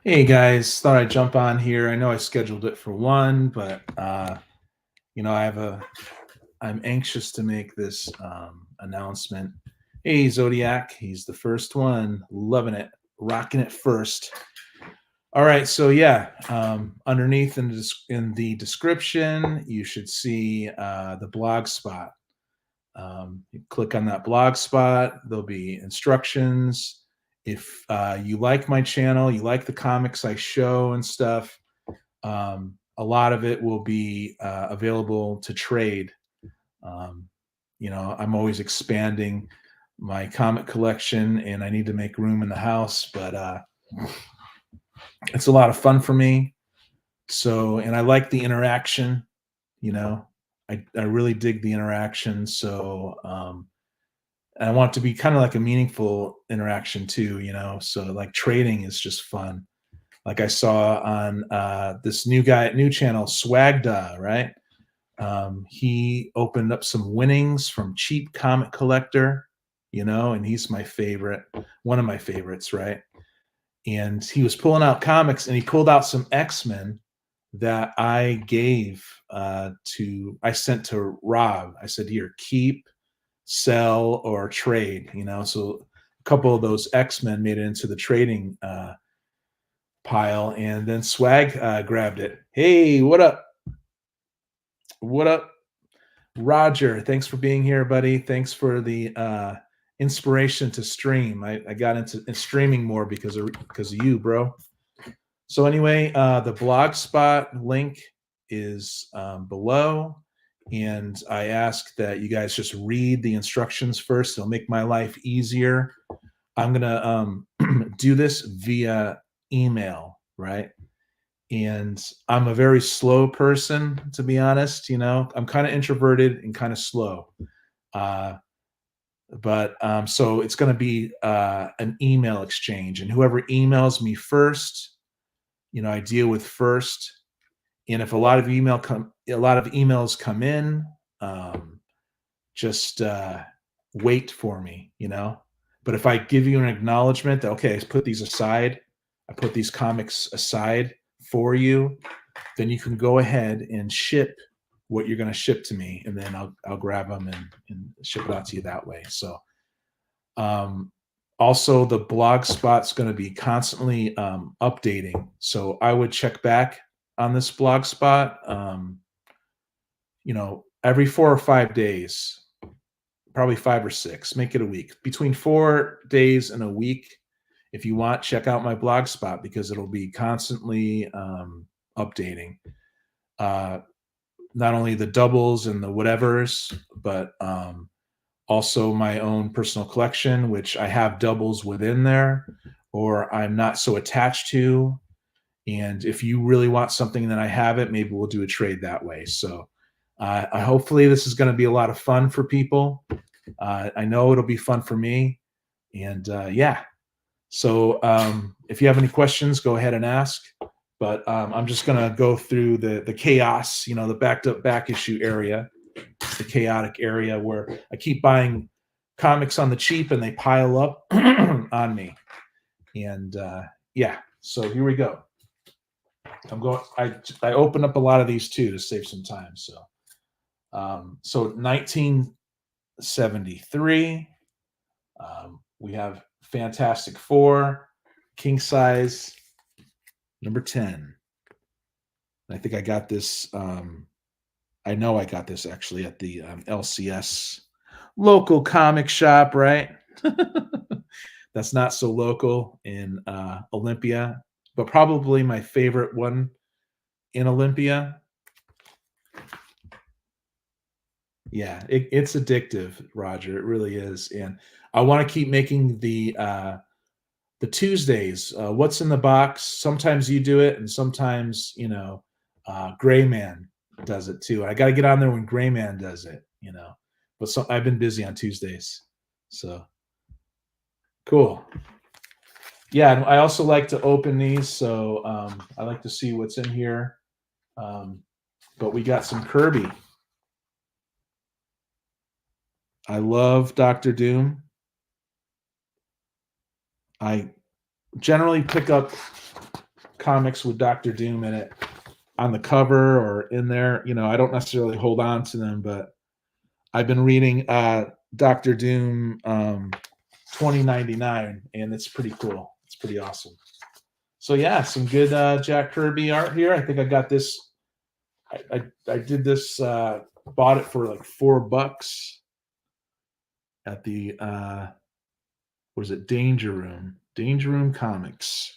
Hey guys, thought I'd jump on here. I know I scheduled it for one, but I have I'm anxious to make this announcement. Hey Zodiac, he's the first one, loving it, rocking it first. All right, so yeah, underneath in the description, you should see the blog spot. You click on that blog spot. There'll be instructions. If you like my channel, you like the comics I show and stuff, a lot of it will be available to trade. Um, I'm always expanding my comic collection, and I need to make room in the house, but it's a lot of fun for me. So, and I like the interaction. You know, I really dig the interaction. So, and I want it to be kind of like a meaningful interaction too. So like trading is just fun. Like I saw on this new channel, Swagda, right? He opened up some winnings from Cheap Comic Collector, and he's my favorite, one of my favorites, right? And he was pulling out comics, and he pulled out some X-Men that I sent to Rob. I said, here, keep, sell, or trade. So a couple of those X-Men made it into the trading pile, and then Swag grabbed it. Hey, what up? What up, Roger? Thanks for being here, buddy. Thanks for the inspiration to stream. I got into streaming more because of you, bro. So anyway, the blog spot link is below, and I ask that you guys just read the instructions first. It'll make my life easier. I'm gonna do this via email, right? And I'm a very slow person, to be honest. I'm kind of introverted and kind of slow. Uh, but so it's going to be an email exchange, and whoever emails me first, I deal with first. And if a lot of emails come in, just wait for me. But if I give you an acknowledgement that, okay, I put these aside, I put these comics aside for you, then you can go ahead and ship what you're going to ship to me, and then I'll grab them and ship it out to you that way. So also the blog spot's going to be constantly updating, so I would check back on this blog spot every 4 or 5 days, probably 5 or 6, make it a week, between 4 days and a week. If you want, check out my blog spot because it'll be constantly updating. Not only the doubles and the whatevers, but also my own personal collection, which I have doubles within there, or I'm not so attached to. And if you really want something that I have it, maybe we'll do a trade that way. So hopefully this is going to be a lot of fun for people. I know it'll be fun for me. And yeah. So if you have any questions, go ahead and ask. But I'm just going to go through the chaos, the back issue area, the chaotic area where I keep buying comics on the cheap and they pile up on me. And yeah, so here we go. I opened up a lot of these too to save some time. So 1973, we have Fantastic Four, king size, number 10. I think I got this. I know I got this actually at the LCS local comic shop, right? That's not so local in Olympia, but probably my favorite one in Olympia. Yeah, it's addictive, Roger. It really is, and I want to keep making the Tuesdays. What's in the box? Sometimes you do it, and sometimes Gray Man does it too. I got to get on there when Gray Man does it. But I've been busy on Tuesdays, so cool. Yeah, and I also like to open these, so I like to see what's in here. But we got some Kirby. I love Doctor Doom. I generally pick up comics with Doctor Doom in it on the cover or in there. You know, I don't necessarily hold on to them, but I've been reading Doctor Doom 2099, and it's pretty cool. It's pretty awesome. So yeah, some good Jack Kirby art here. I think I got this. I did this. Bought it for like $4 at the what is it? Danger Room. Danger Room Comics,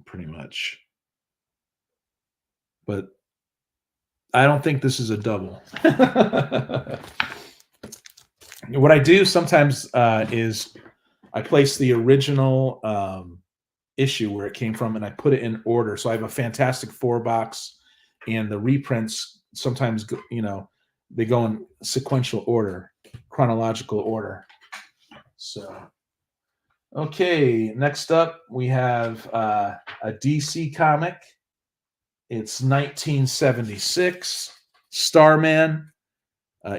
pretty much. But I don't think this is a double. What I do sometimes is I place the original issue where it came from, and I put it in order. So I have a Fantastic Four box, and the reprints sometimes, you know, they go in sequential order, chronological order. So, okay, next up we have a DC comic. It's 1976, Starman,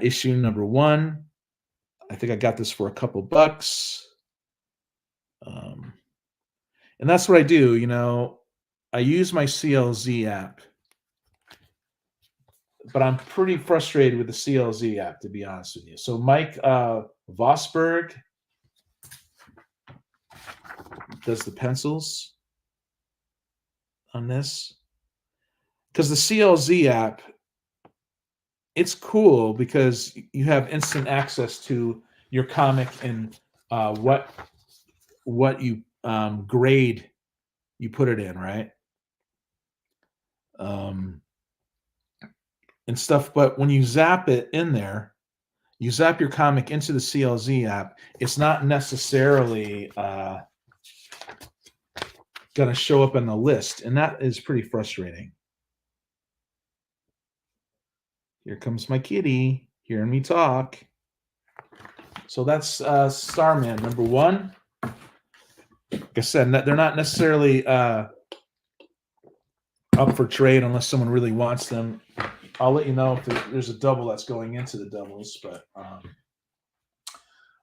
issue number 1. I think I got this for a couple bucks. And that's what I do, you know. I use my CLZ app, but I'm pretty frustrated with the CLZ app, to be honest with you. So Mike Vosberg does the pencils on this. Because the CLZ app, it's cool because you have instant access to your comic and what you grade you put it in, right? And stuff. But when you zap it in there, you zap your comic into the CLZ app, it's not necessarily going to show up in the list, and that is pretty frustrating. Here comes my kitty hearing me talk. So that's Starman number 1. Like I said, they're not necessarily up for trade unless someone really wants them. I'll let you know if there's a double that's going into the doubles. But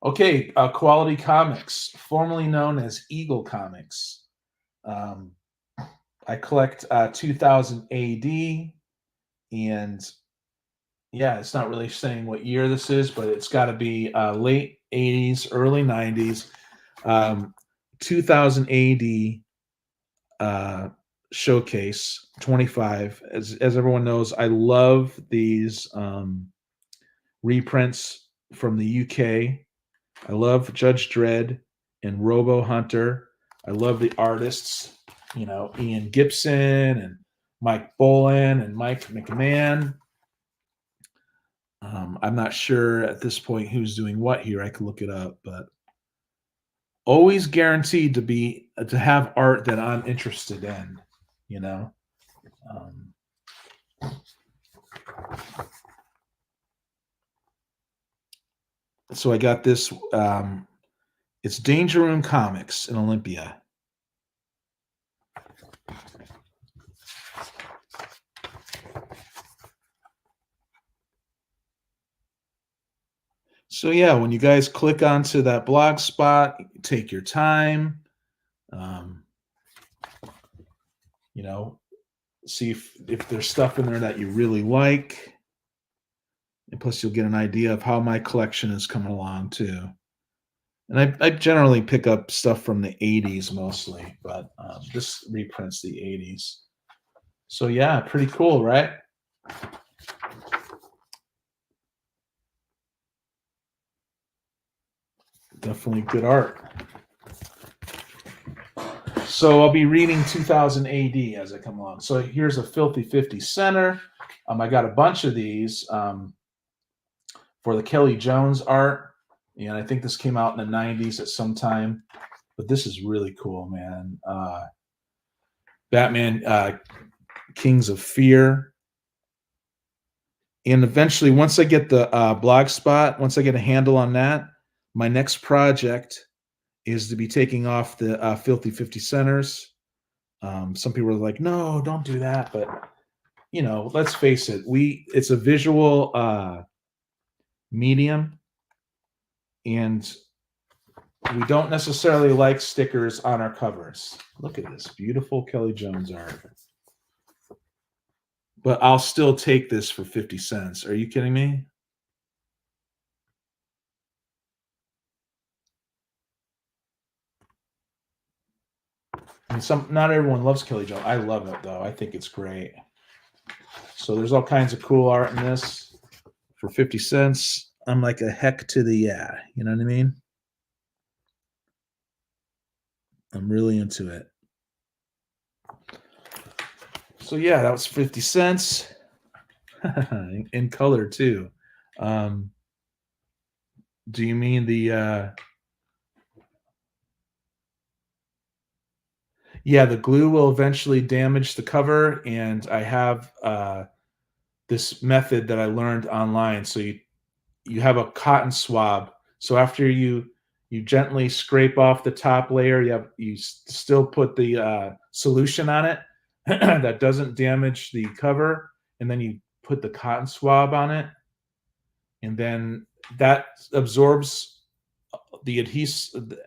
okay, Quality Comics, formerly known as Eagle Comics. I collect 2000 AD, and yeah, it's not really saying what year this is, but it's got to be late 80s, early 90s. 2000 AD showcase 25. As everyone knows, I love these reprints from the UK. I love Judge Dredd and Robo Hunter. I love the artists, you know, Ian Gibson and Mike Bolan and Mike McMahon. I'm not sure at this point who's doing what here. I could look it up, but always guaranteed to have art that I'm interested in, you know. So I got this. It's Danger Room Comics in Olympia. So yeah, when you guys click onto that blog spot, take your time. You know, see if there's stuff in there that you really like. And plus you'll get an idea of how my collection is coming along too. And I generally pick up stuff from the 80s mostly, but this reprints the 80s. So yeah, pretty cool, right? Definitely good art. So I'll be reading 2000 AD as I come along. So here's a Filthy 50 center. I got a bunch of these for the Kelly Jones art. And I think this came out in the 90s at some time. But this is really cool, man. Batman Kings of Fear. And eventually, once I get the blog spot, once I get a handle on that, my next project is to be taking off the Filthy 50 centers. Some people are like, no, don't do that. But, you know, let's face it. It's a visual medium. And We don't necessarily like stickers on our covers. Look at this beautiful Kelly Jones art. But I'll still take this for 50 cents. Are you kidding me? And not everyone loves Kelly Jones. I love it though. I think it's great. So there's all kinds of cool art in this for 50 cents. I'm like a heck to the yeah. You know what I mean? I'm really into it. So yeah, that was 50 cents in color too. Do you mean the yeah, the glue will eventually damage the cover, and I have this method that I learned online. So you have a cotton swab. So after you gently scrape off the top layer, you still put the solution on it that doesn't damage the cover, and then you put the cotton swab on it, and then that absorbs the adhesive,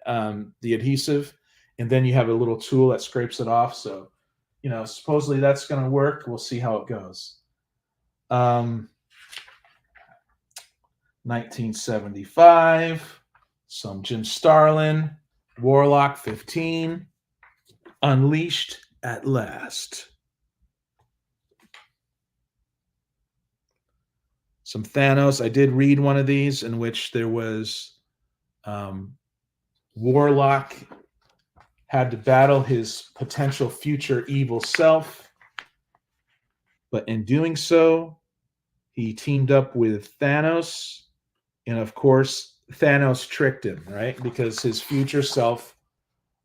and then you have a little tool that scrapes it off. So, supposedly that's going to work. We'll see how it goes. 1975, some Jim Starlin, Warlock 15, Unleashed at Last. Some Thanos. I did read one of these in which there was Warlock had to battle his potential future evil self, but in doing so, he teamed up with Thanos, and of course, Thanos tricked him, right? Because his future self,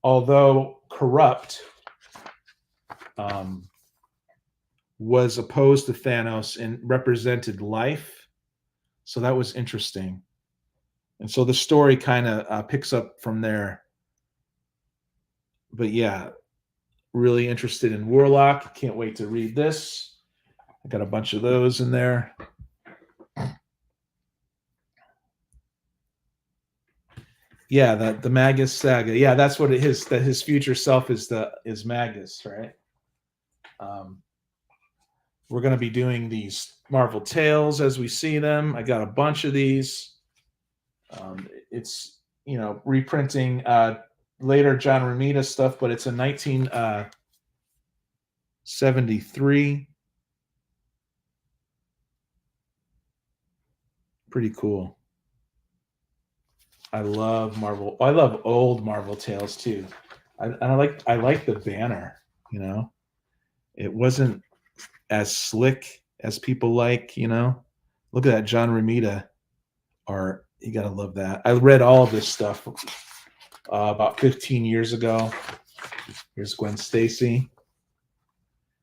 although corrupt, was opposed to Thanos and represented life. So that was interesting. And so the story kind of picks up from there. But yeah, really interested in Warlock. Can't wait to read this. I got a bunch of those in there. Yeah, the Magus saga. Yeah, that's what it is. That his future self is Magus, right? We're going to be doing these Marvel Tales as we see them. I got a bunch of these. It's reprinting later John Romita stuff, but it's a 1973. Pretty cool. I love Marvel. I love old Marvel Tales too. I like the banner. It wasn't as slick as people like. Look at that John Romita art. You gotta love that. I read all of this stuff about 15 years ago. Here's Gwen Stacy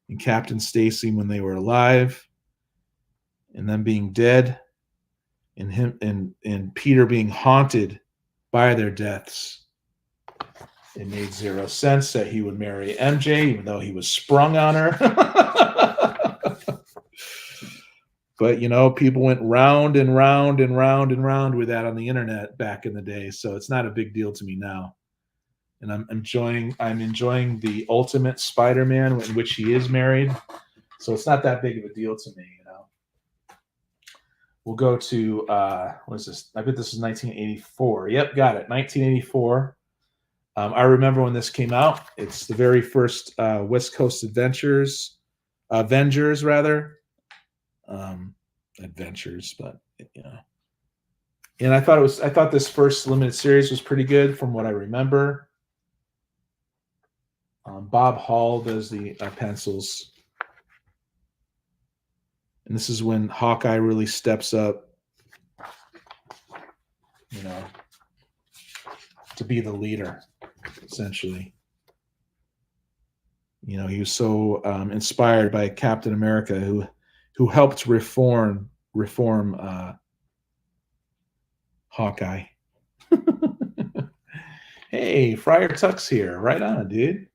and Captain Stacy when they were alive, and them being dead, and him and Peter being haunted by their deaths. It made zero sense that he would marry MJ, even though he was sprung on her. But people went round and round and round and round with that on the internet back in the day, so it's not a big deal to me now. And I'm enjoying the Ultimate Spider-Man, in which he is married, so it's not that big of a deal to me. We'll go to what is this? I bet this is 1984. Yep, got it. 1984. I remember when this came out. It's the very first West Coast Avengers, rather. Adventures, but and I thought this first limited series was pretty good from what I remember. Bob Hall does the pencils, and this is when Hawkeye really steps up, to be the leader, essentially. He was so inspired by Captain America, who helped reform Hawkeye. Hey, Friar Tuck's here. Right on, dude.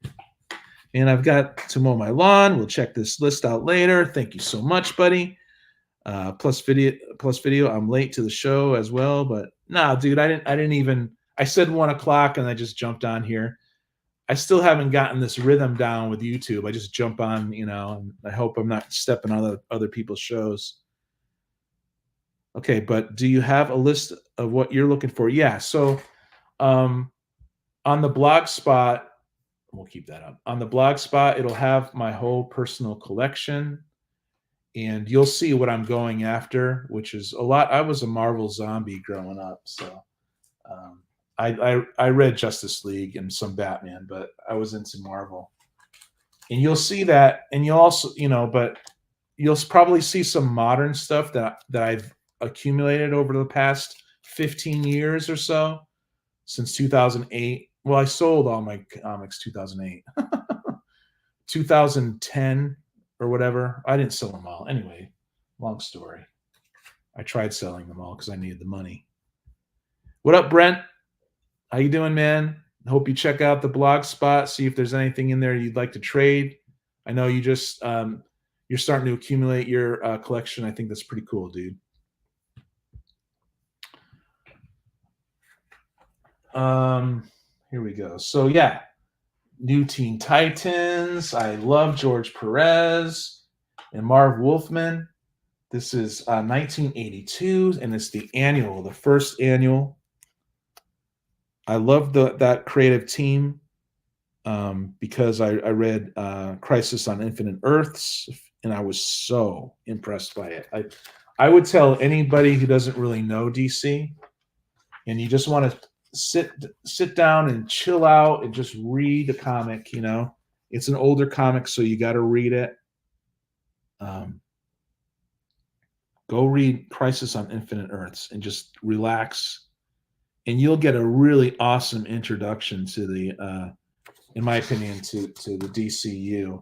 And I've got to mow my lawn. We'll check this list out later. Thank you so much, buddy. Plus video. I'm late to the show as well, but nah, dude, I didn't even I said 1 o'clock and I just jumped on here. I still haven't gotten this rhythm down with YouTube. I just jump on, and I hope I'm not stepping on other people's shows. Okay, but do you have a list of what you're looking for? Yeah. So on the blog spot, we'll keep that up. On the blog spot, it'll have my whole personal collection, and you'll see what I'm going after, which is a lot. I was a Marvel zombie growing up, so I read Justice League and some Batman, but I was into Marvel. And you'll see that, and you'll also, but you'll probably see some modern stuff that I've accumulated over the past 15 years or so, since 2008. Well, I sold all my comics 2008. 2010 or whatever. I didn't sell them all. Anyway, long story. I tried selling them all because I needed the money. What up, Brent? How you doing, man? Hope you check out the blog spot, see if there's anything in there you'd like to trade. I know you just you're starting to accumulate your collection. I think that's pretty cool, dude. Here we go. So yeah, New Teen Titans. I love George Perez and Marv Wolfman. This is 1982, and it's the annual, the first annual. I love that creative team because I read Crisis on Infinite Earths, and I was so impressed by it. I would tell anybody who doesn't really know DC, and you just want to sit down and chill out and just read the comic. It's an older comic, so you got to read it. Go read Crisis on Infinite Earths and just relax. And you'll get a really awesome introduction to the, in my opinion, to the DCU,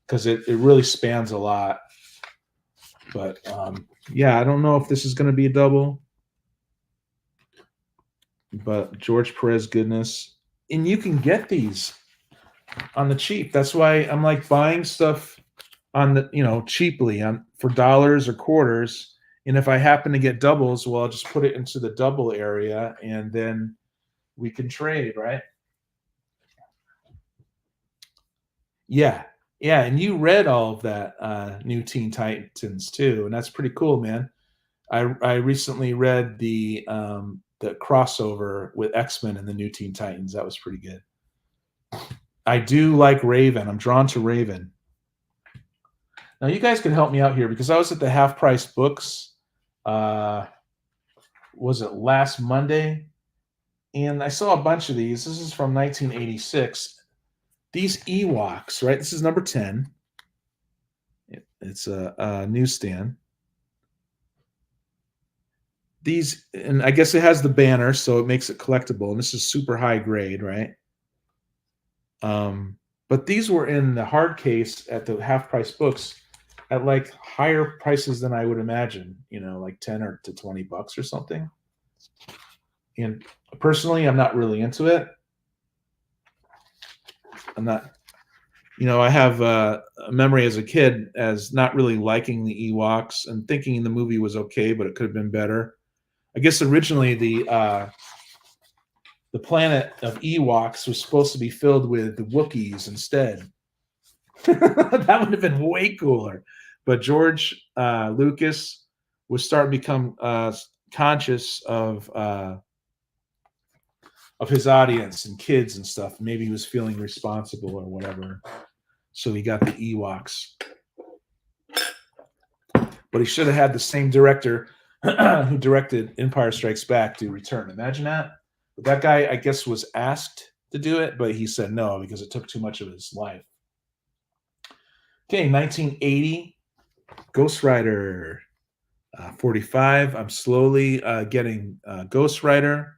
because it really spans a lot. But yeah, I don't know if this is going to be a double, but George Perez goodness, and you can get these on the cheap. That's why I'm like buying stuff on the cheaply for dollars or quarters. And if I happen to get doubles, well, I'll just put it into the double area, and then we can trade, right? Yeah. And you read all of that New Teen Titans too, and that's pretty cool, man. I recently read the crossover with X-Men and the New Teen Titans. That was pretty good. I do like Raven. I'm drawn to Raven. Now you guys can help me out here because I was at the Half Price Books. Was it last Monday? And I saw a bunch of these. This is from 1986. These Ewoks, right? This is number 10. It's a newsstand. These, and I guess it has the banner, so it makes it collectible. And this is super high grade, right? But these were in the hard case at the Half Price Books at like higher prices than I would imagine, like 10 or to $20 or something. And personally, I'm not really into it. I'm not, I have a memory as a kid as not really liking the Ewoks and thinking the movie was okay, but it could have been better. I guess originally the planet of Ewoks was supposed to be filled with the Wookiees instead. That would have been way cooler. But George Lucas was starting to become conscious of his audience and kids and stuff. Maybe he was feeling responsible or whatever. So he got the Ewoks. But he should have had the same director who directed Empire Strikes Back do Return. Imagine that. But that guy, I guess, was asked to do it, but he said no because it took too much of his life. Okay, 1980, Ghost Rider 45. I'm slowly getting Ghost Rider.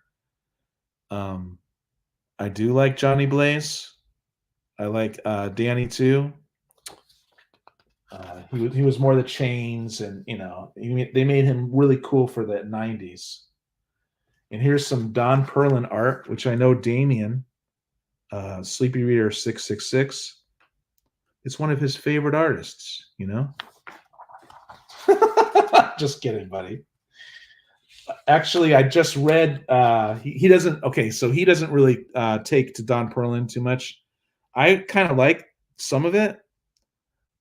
I do like Johnny Blaze. I like Danny too. He was more the chains, and they made him really cool for the 90s. And here's some Don Perlin art, which I know Damien, Sleepy Reader 666, it's one of his favorite artists. Just kidding, buddy. Actually, I just read. He doesn't. Okay, so he doesn't really take to Don Perlin too much. I kind of like some of it,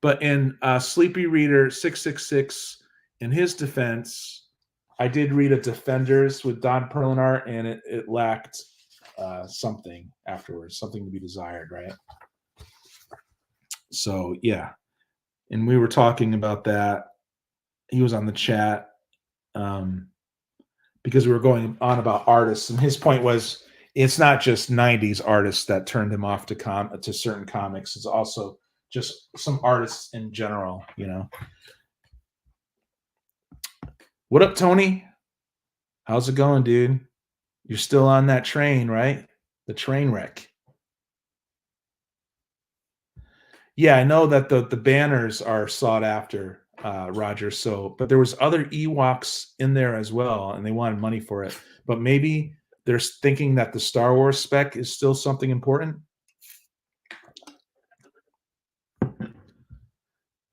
but in Sleepy Reader 666, in his defense, I did read a Defenders with Don Perlin art, and it lacked something afterwards, something to be desired, right? So yeah, and we were talking about that. He was on the chat. Because we were going on about artists, and his point was it's not just 90s artists that turned him off to certain comics. It's also just some artists in general, you know. What up, Tony? How's it going, dude? You're still on that train, right? The train wreck. Yeah, I know that the banners are sought after, Roger. So, but there was other Ewoks in there as well, and they wanted money for it. But maybe they're thinking that the Star Wars spec is still something important.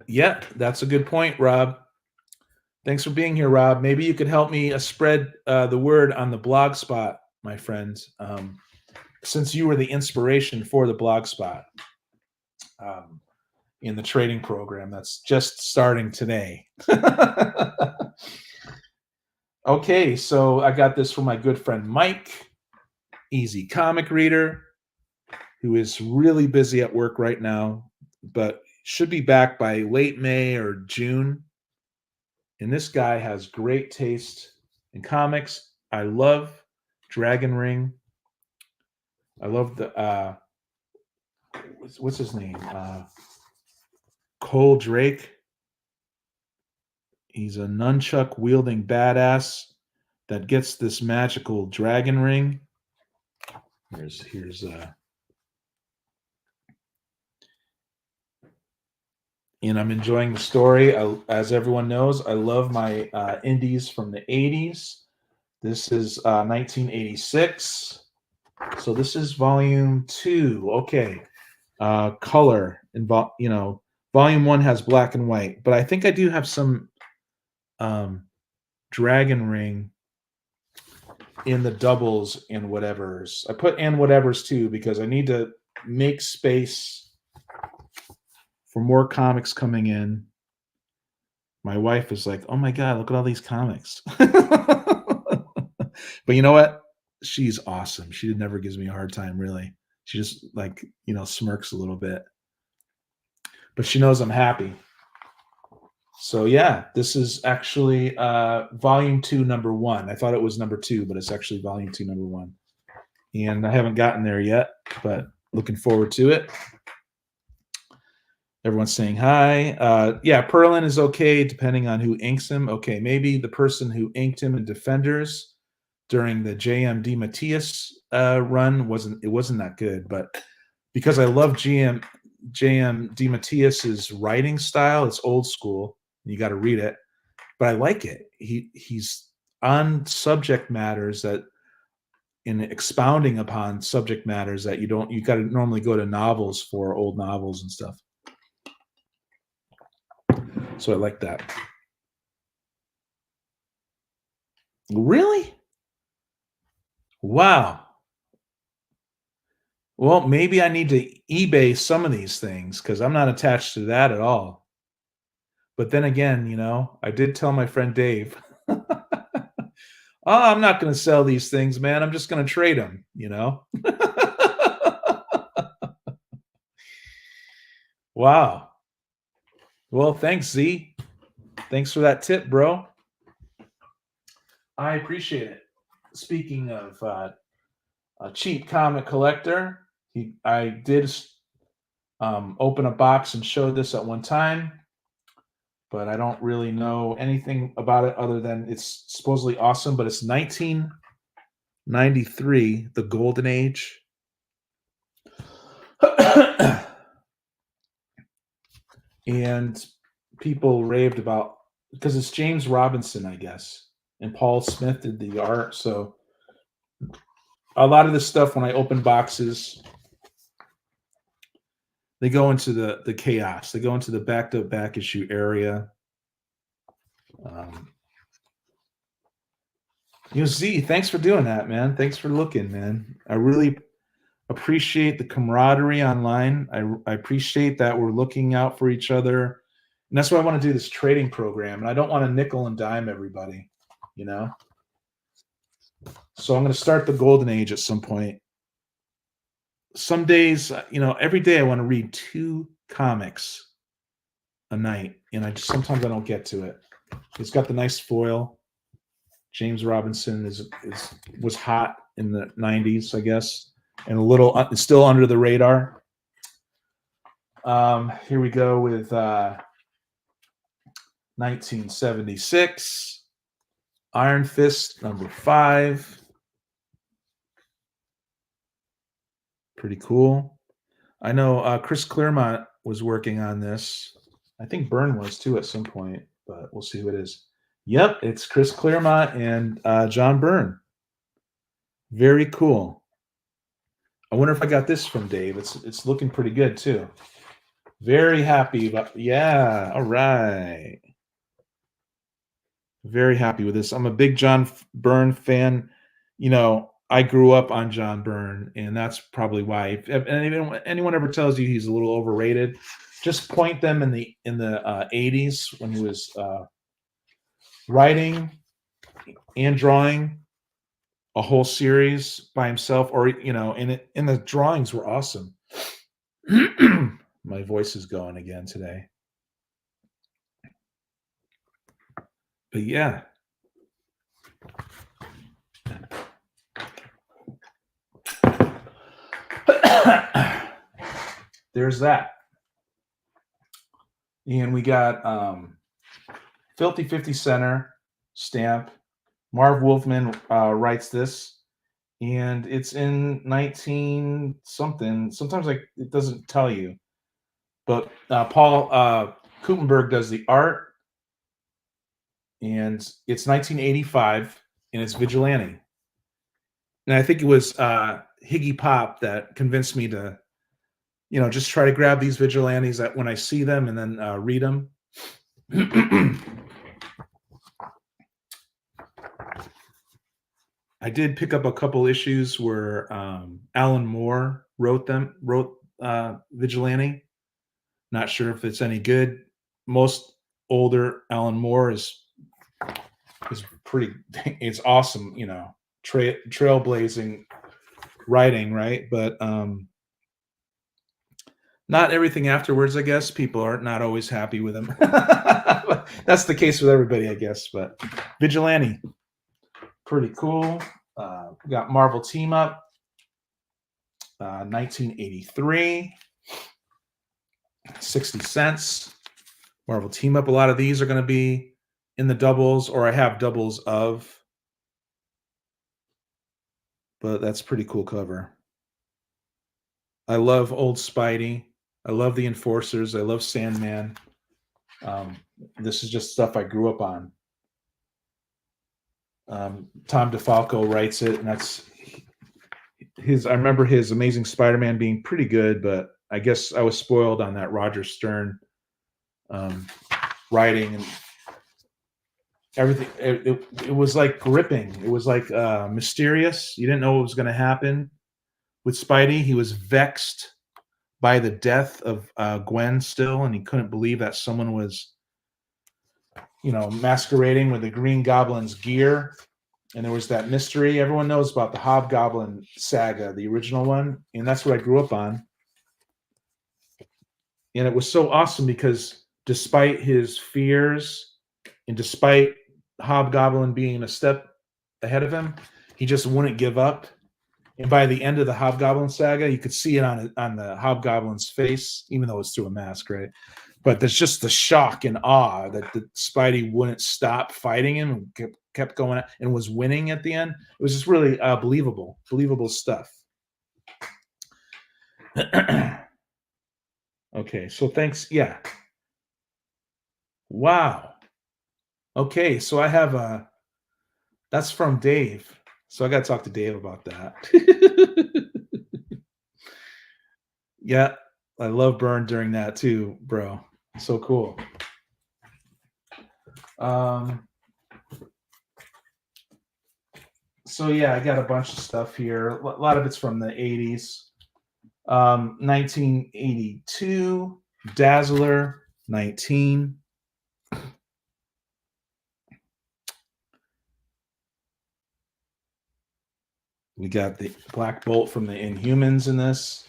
Yeah, that's a good point, Rob. Thanks for being here, Rob. Maybe you could help me spread the word on the blog spot, my friend. Since you were the inspiration for the blog spot. In the trading program that's just starting today. Okay, so I got this from my good friend Mike, easy comic reader, who is really busy at work right now, but should be back by late May or June. And this guy has great taste in comics. I love Dragon Ring. I love the what's his name? Cole Drake. He's a nunchuck wielding badass that gets this magical dragon ring. Here's and I'm enjoying the story. As everyone knows, I love my indies from the 80s. This is 1986. So this is volume 2. Okay. Color and volume 1 has black and white, but I think I do have some dragon ring in the doubles and whatevers. I put and whatevers too because I need to make space for more comics coming in. My wife is like, "Oh my god, look at all these comics." But you know what? She's awesome. She never gives me a hard time, really. She just smirks a little bit. But she knows I'm happy. So yeah, this is actually volume 2, number 1. I thought it was number 2, but it's actually volume 2, number 1. And I haven't gotten there yet, but looking forward to it. Everyone's saying hi. Yeah, Perlin is okay depending on who inks him. Okay, maybe the person who inked him in Defenders during the J.M. DeMatteis run wasn't that good, but because I love J.M. DeMatteis's writing style, it's old school. You got to read it, but I like it. He's on subject matters that, in expounding upon subject matters that you got to normally go to novels for, old novels and stuff. So I like that. Really? Wow. Well, maybe I need to eBay some of these things because I'm not attached to that at all. But then again, I did tell my friend Dave, oh, I'm not going to sell these things, man. I'm just going to trade them, Wow. Well, thanks, Z. Thanks for that tip, bro. I appreciate it. Speaking of a cheap comic collector, I did open a box and show this at one time, but I don't really know anything about it other than it's supposedly awesome, but it's 1993, the golden age. And people raved about, because it's James Robinson, I guess, and Paul Smith did the art. So a lot of this stuff, when I open boxes, they go into the chaos. They go into the back issue area. Z, thanks for doing that, man. Thanks for looking, man. I really appreciate the camaraderie online. I appreciate that we're looking out for each other. And that's why I want to do this trading program. And I don't want to nickel and dime everybody, you know? So I'm going to start the golden age at some point. Some days, every day I want to read 2 comics a night. And sometimes I don't get to it. It's got the nice foil. James Robinson was hot in the 90s, I guess, and a little still under the radar. Here we go with 1976, Iron Fist #5. Pretty cool. I know Chris Claremont was working on this. I think Byrne was too at some point, but we'll see who it is. Yep, it's Chris Claremont and John Byrne. Very cool. I wonder if I got this from Dave. It's looking pretty good too. Very happy about, yeah, all right. Very happy with this. I'm a big John Byrne fan. I grew up on John Byrne, and that's probably why. If anyone ever tells you he's a little overrated, just point them in the 80s when he was writing and drawing a whole series by himself, or and the drawings were awesome. My voice is going again today. But yeah. There's that. And we got Filthy 50 Center stamp. Marv Wolfman writes this, and it's in 19 something. Sometimes it doesn't tell you, but Paul Kupenberg does the art, and it's 1985, and it's Vigilante. And I think it was Higgy Pop that convinced me to, just try to grab these Vigilantes when I see them and then read them. I did pick up a couple issues where Alan Moore wrote Vigilante. Not sure if it's any good. Most older Alan Moore is pretty. It's awesome, trailblazing writing, right? But not everything afterwards. I guess people are not always happy with him. That's the case with everybody, I guess. But Vigilante, pretty cool. We got Marvel Team Up, 1983, 60 cents. Marvel Team Up. A lot of these are going to be in the doubles, or I have doubles of. But that's a pretty cool cover. I love old Spidey. I love the Enforcers. I love Sandman. This is just stuff I grew up on. Tom DeFalco writes it, and that's his. I remember his Amazing Spider-Man being pretty good, but I guess I was spoiled on that Roger Stern writing, and everything. It was like gripping. It was like mysterious. You didn't know what was going to happen with Spidey. He was vexed by the death of Gwen still, and he couldn't believe that someone was, masquerading with the Green Goblin's gear. And there was that mystery. Everyone knows about the Hobgoblin saga, the original one, and that's what I grew up on. And it was so awesome because despite his fears and despite Hobgoblin being a step ahead of him, he just wouldn't give up. And by the end of the Hobgoblin saga, you could see it on the Hobgoblin's face, even though it's through a mask, right? But there's just the shock and awe that the Spidey wouldn't stop fighting him and kept going and was winning at the end. It was just really believable stuff. Okay, so thanks. Yeah. Wow. Okay, so I have that's from Dave. So I got to talk to Dave about that. Yeah, I love Byrne during that too, bro. So cool. So yeah, I got a bunch of stuff here. A lot of it's from the 80s. 1982, Dazzler, 19. We got the Black Bolt from the Inhumans in this.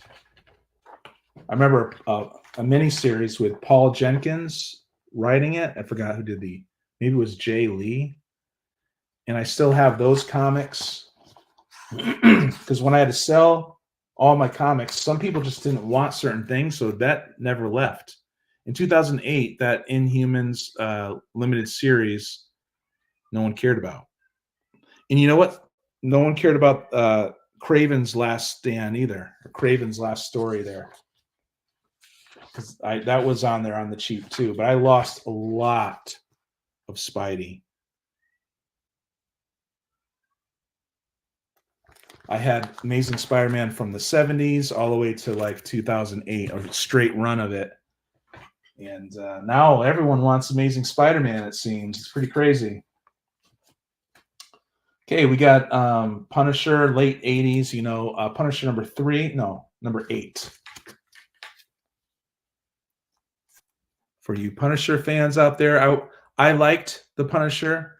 I remember a mini series with Paul Jenkins writing it. I forgot who did maybe it was Jay Lee. And I still have those comics because when I had to sell all my comics, some people just didn't want certain things, so that never left. In 2008, that Inhumans limited series, no one cared about. And you know what? No one cared about Craven's Last Stand either, or Craven's Last Story there. Because that was on there on the cheap too, but I lost a lot of Spidey. I had Amazing Spider-Man from the 70s all the way to like 2008, a straight run of it. And now everyone wants Amazing Spider-Man, it seems. It's pretty crazy. Okay, we got Punisher, late 80s, Punisher number 8. For you Punisher fans out there, I liked the Punisher.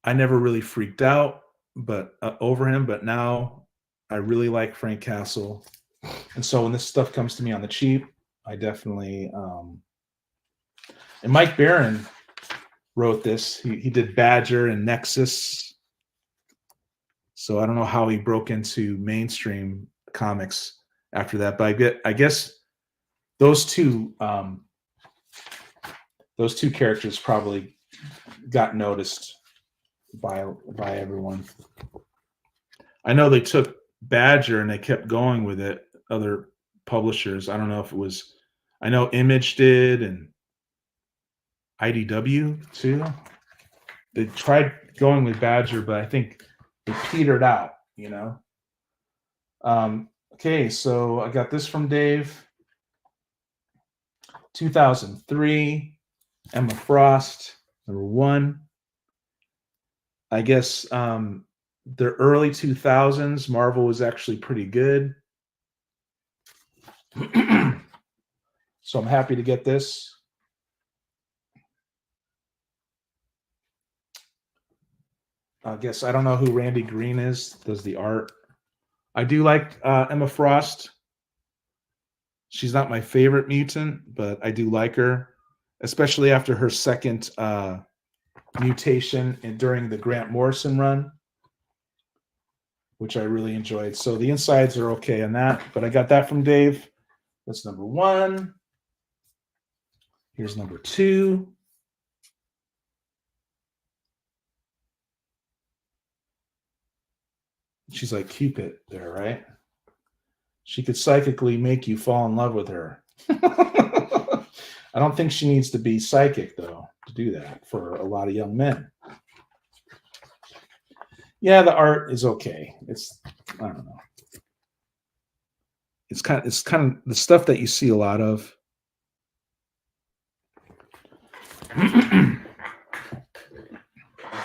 I never really freaked out over him, but now I really like Frank Castle. And so when this stuff comes to me on the cheap, I definitely and Mike Baron wrote this. He did Badger and Nexus. So I don't know how he broke into mainstream comics after that, but I guess those two characters probably got noticed by everyone. I know they took Badger and they kept going with it. Other publishers, I don't know if it was. I know Image did and IDW too. They tried going with Badger, but I think they petered out. Okay, so I got this from Dave. 2003, Emma Frost, number 1. I guess the early 2000s, Marvel was actually pretty good. So I'm happy to get this. I guess I don't know who Randy Green is, does the art. I do like Emma Frost. She's not my favorite mutant, but I do like her, especially after her second mutation during the Grant Morrison run, which I really enjoyed. So the insides are okay on that, but I got that from Dave. That's number 1. Here's number 2. She's like Cupid there, right? She could psychically make you fall in love with her. I don't think she needs to be psychic, though, to do that for a lot of young men. Yeah, the art is okay. I don't know. It's kind of the stuff that you see a lot of.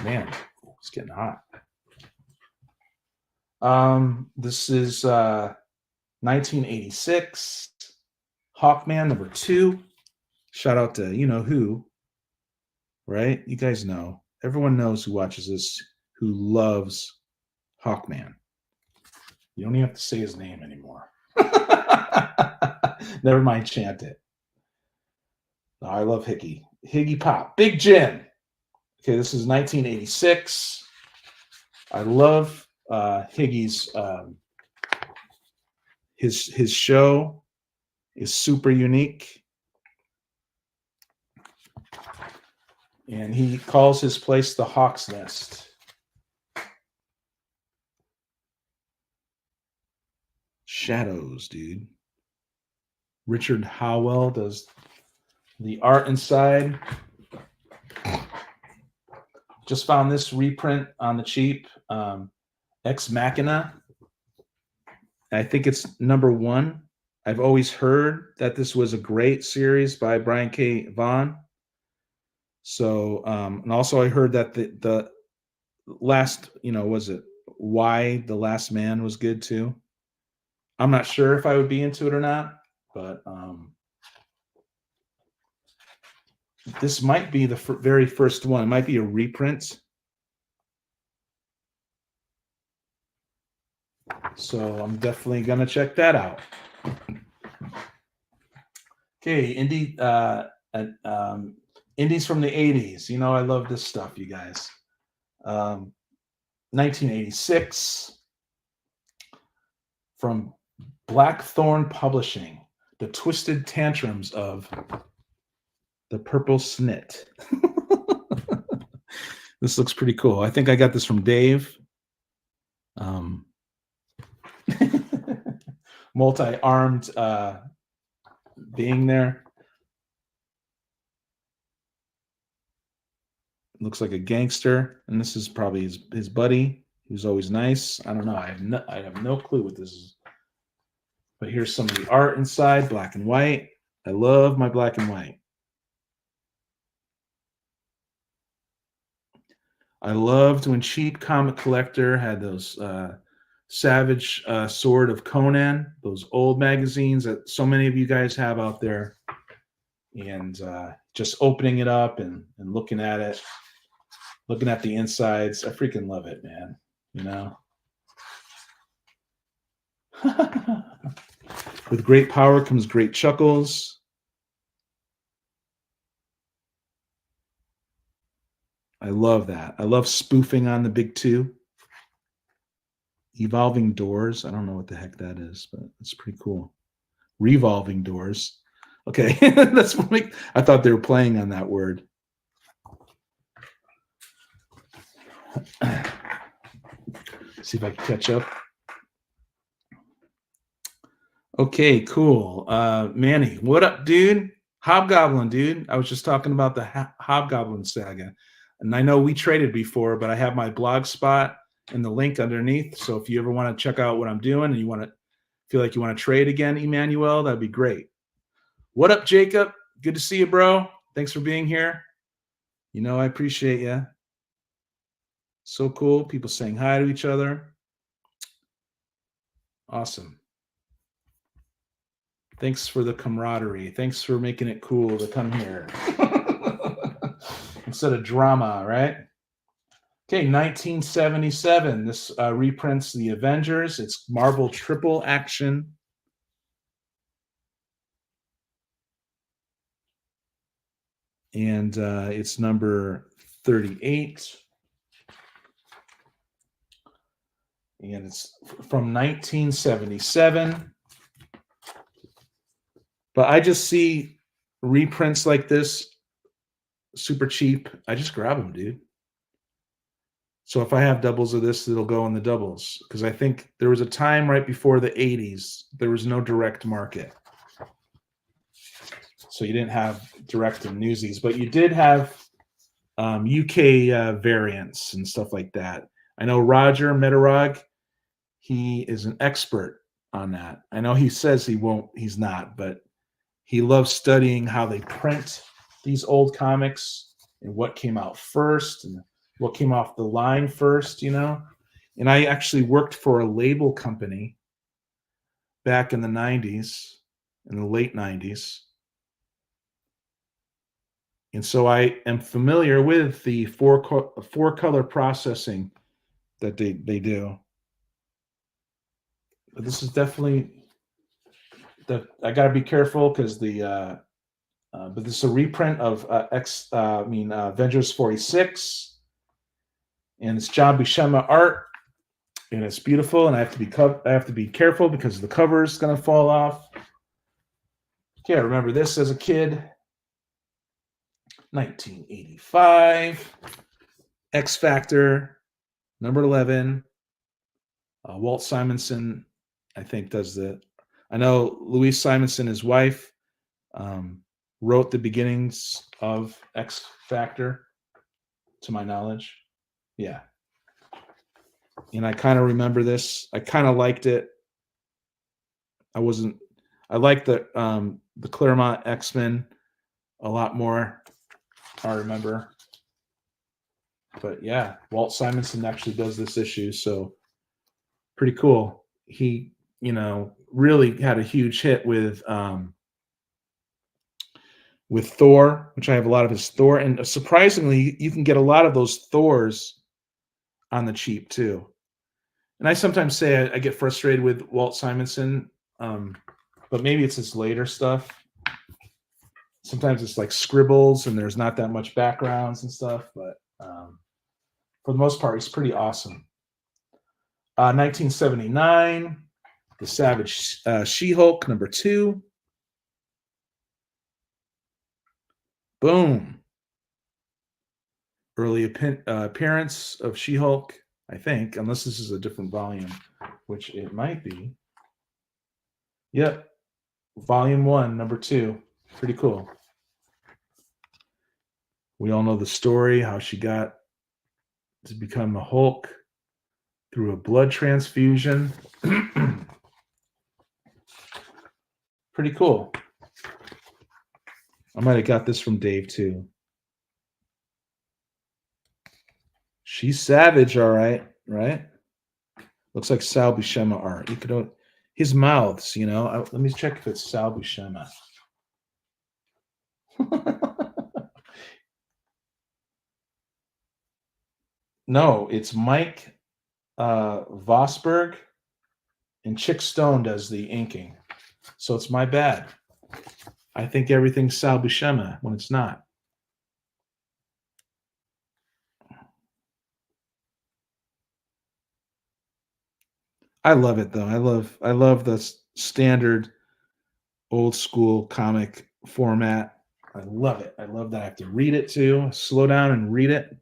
Man, it's getting hot. This is 1986, Hawkman number 2. Shout out to who, right? You guys know. Everyone knows who watches this, who loves Hawkman. You don't even have to say his name anymore. Never mind, chant it. No, I love Higgy Pop. Big Jim. Okay, this is 1986. I love Higgy's his show is super unique, and he calls his place the Hawk's Nest. Shadows, dude. Richard Howell does the art inside. Just found this reprint on the cheap. Ex Machina. I think it's number 1. I've always heard that this was a great series by Brian K. Vaughan. So, and also I heard that the last, was it Why the Last Man was good too. I'm not sure if I would be into it or not, but this might be the very first one. It might be a reprint. So I'm definitely gonna check that out. Okay, indies from the 80s. I love this stuff, you guys. 1986 from Blackthorn Publishing, The Twisted Tantrums of the Purple Snit. This looks pretty cool. I think I got this from Dave. Multi-armed being there. Looks like a gangster, and this is probably his buddy, who's always nice. I don't know. I have no clue what this is. But here's some of the art inside, black and white. I love my black and white. I loved when Cheap Comic Collector had those Savage Sword of Conan, those old magazines that so many of you guys have out there. And just opening it up and looking at it, looking at the insides. I freaking love it, man. With great power comes great chuckles. I love that. I love spoofing on the big two. Evolving doors. I don't know what the heck that is, but it's pretty cool. Revolving doors. Okay, that's funny. I thought they were playing on that word. See if I can catch up. Okay, cool. Manny, what up, dude? Hobgoblin, dude. I was just talking about the Hobgoblin saga. And I know we traded before, but I have my blog spot and the link underneath. So if you ever want to check out what I'm doing and you feel like you want to trade again, Emmanuel, that'd be great. What up, Jacob? Good to see you, bro. Thanks for being here. I appreciate you. So cool. People saying hi to each other. Awesome. Thanks for the camaraderie. Thanks for making it cool to come here. Instead of drama, right? Okay, 1977. This reprints The Avengers. It's Marvel Triple Action. And it's number 38. And it's from 1977. But I just see reprints like this, super cheap. I just grab them, dude. So if I have doubles of this, it'll go in the doubles. Because I think there was a time right before the 80s, there was no direct market. So you didn't have direct and newsies, but you did have UK variants and stuff like that. I know Roger Metarog, he is an expert on that. I know he says he's not, but he loves studying how they print these old comics and what came out first and what came off the line first, And I actually worked for a label company back in the 90s, in the late 90s. And so I am familiar with the four color processing that they do. But this is definitely I got to be careful because but this is a reprint of Avengers 46, and it's John Buscema art, and it's beautiful. And I have to be careful because the cover is going to fall off. Okay, I remember this as a kid. 1985, X Factor, number 11. Walt Simonson, I think, does the. I know Louise Simonson, his wife, wrote the beginnings of X Factor, to my knowledge. Yeah. And I kind of remember this. I kind of liked it. I liked the Claremont X-Men a lot more. I remember. But yeah, Walt Simonson actually does this issue, so pretty cool. He, really had a huge hit with Thor, which I have a lot of his Thor, and surprisingly, you can get a lot of those Thors on the cheap too. And I sometimes say I get frustrated with Walt Simonson, but maybe it's his later stuff. Sometimes it's like scribbles and there's not that much backgrounds and stuff, but for the most part, he's pretty awesome. 1979, The Savage She-Hulk, #2. Boom. Early appearance of She-Hulk, I think, unless this is a different volume, which it might be. Yep. Volume 1, #2. Pretty cool. We all know the story, how she got to become a Hulk through a blood transfusion. Pretty cool. I might have got this from Dave too. She's savage, all right, right? Looks like Sal Buscema art. You could, his mouths, let me check if it's Sal Buscema. No, it's Mike Vosberg, and Chick Stone does the inking. So it's my bad. I think everything's Sal Buscema when it's not. I love it though. I love the standard old school comic format. I love it. I love that I have to read it too. Slow down and read it.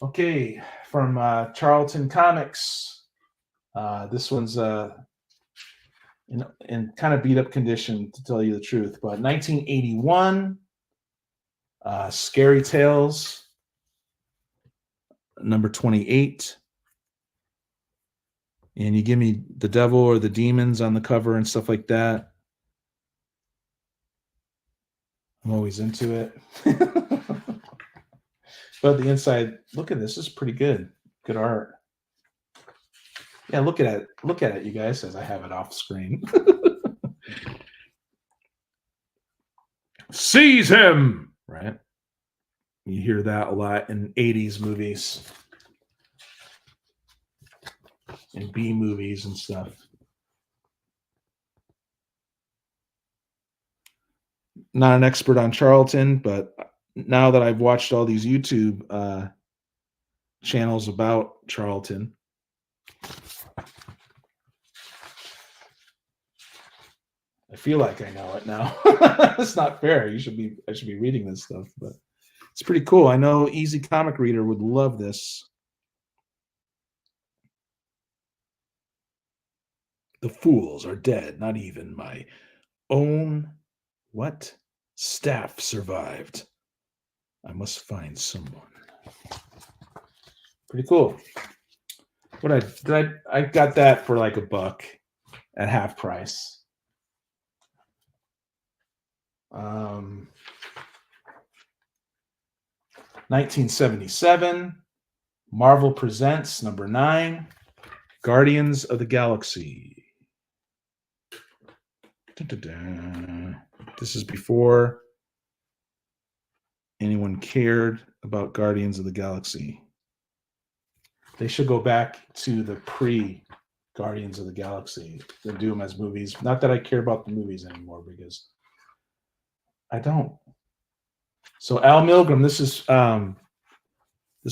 Okay, from Charlton Comics. This one's in kind of beat up condition, to tell you the truth. But 1981, Scary Tales, #28. And you give me the devil or the demons on the cover and stuff like that. I'm always into it. But the inside, look at this is pretty good. Good art. Yeah, look at it. Look at it, you guys, as I have it off screen. Seize him! Right? You hear that a lot in 80s movies and B movies and stuff. Not an expert on Charlton, but now that I've watched all these YouTube channels about Charlton, I feel like I know it now. It's not fair. I should be reading this stuff, but it's pretty cool. I know Easy Comic Reader would love this. The fools are dead. Not even my own staff survived. I must find someone. Pretty cool. I got that for like $1 at half price. 1977, Marvel Presents #9, Guardians of the Galaxy. This is before anyone cared about Guardians of the Galaxy. They should go back to the pre-Guardians of the Galaxy and do them as movies. Not that I care about the movies anymore, because I don't. So Al Milgrom, this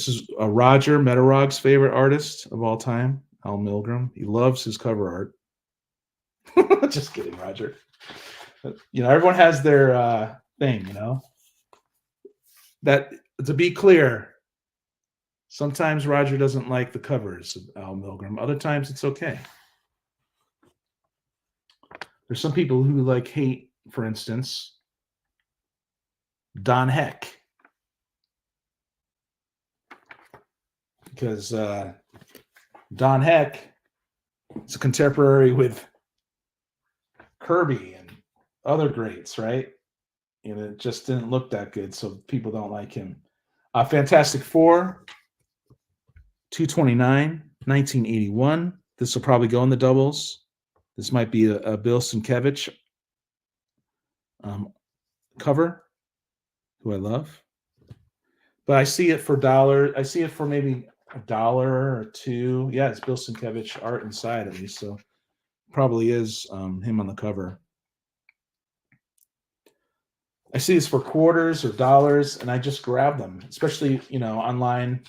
is Roger Metarog's favorite artist of all time, Al Milgrom. He loves his cover art. Just kidding, Roger. Everyone has their thing, That, to be clear, sometimes Roger doesn't like the covers of Al Milgrom. Other times it's okay. There's some people who hate, for instance, Don Heck. Because Don Heck is a contemporary with Kirby and other greats, right? It just didn't look that good, so people don't like him. Fantastic Four, 229, 1981. This will probably go in the doubles. This might be a Bill Sienkiewicz cover, who I love. But I see it for $1. I see it for maybe $1 or $2. Yeah, it's Bill Sienkiewicz art inside at least, so probably is him on the cover. I see this for quarters or dollars, and I just grab them, especially, you know, online.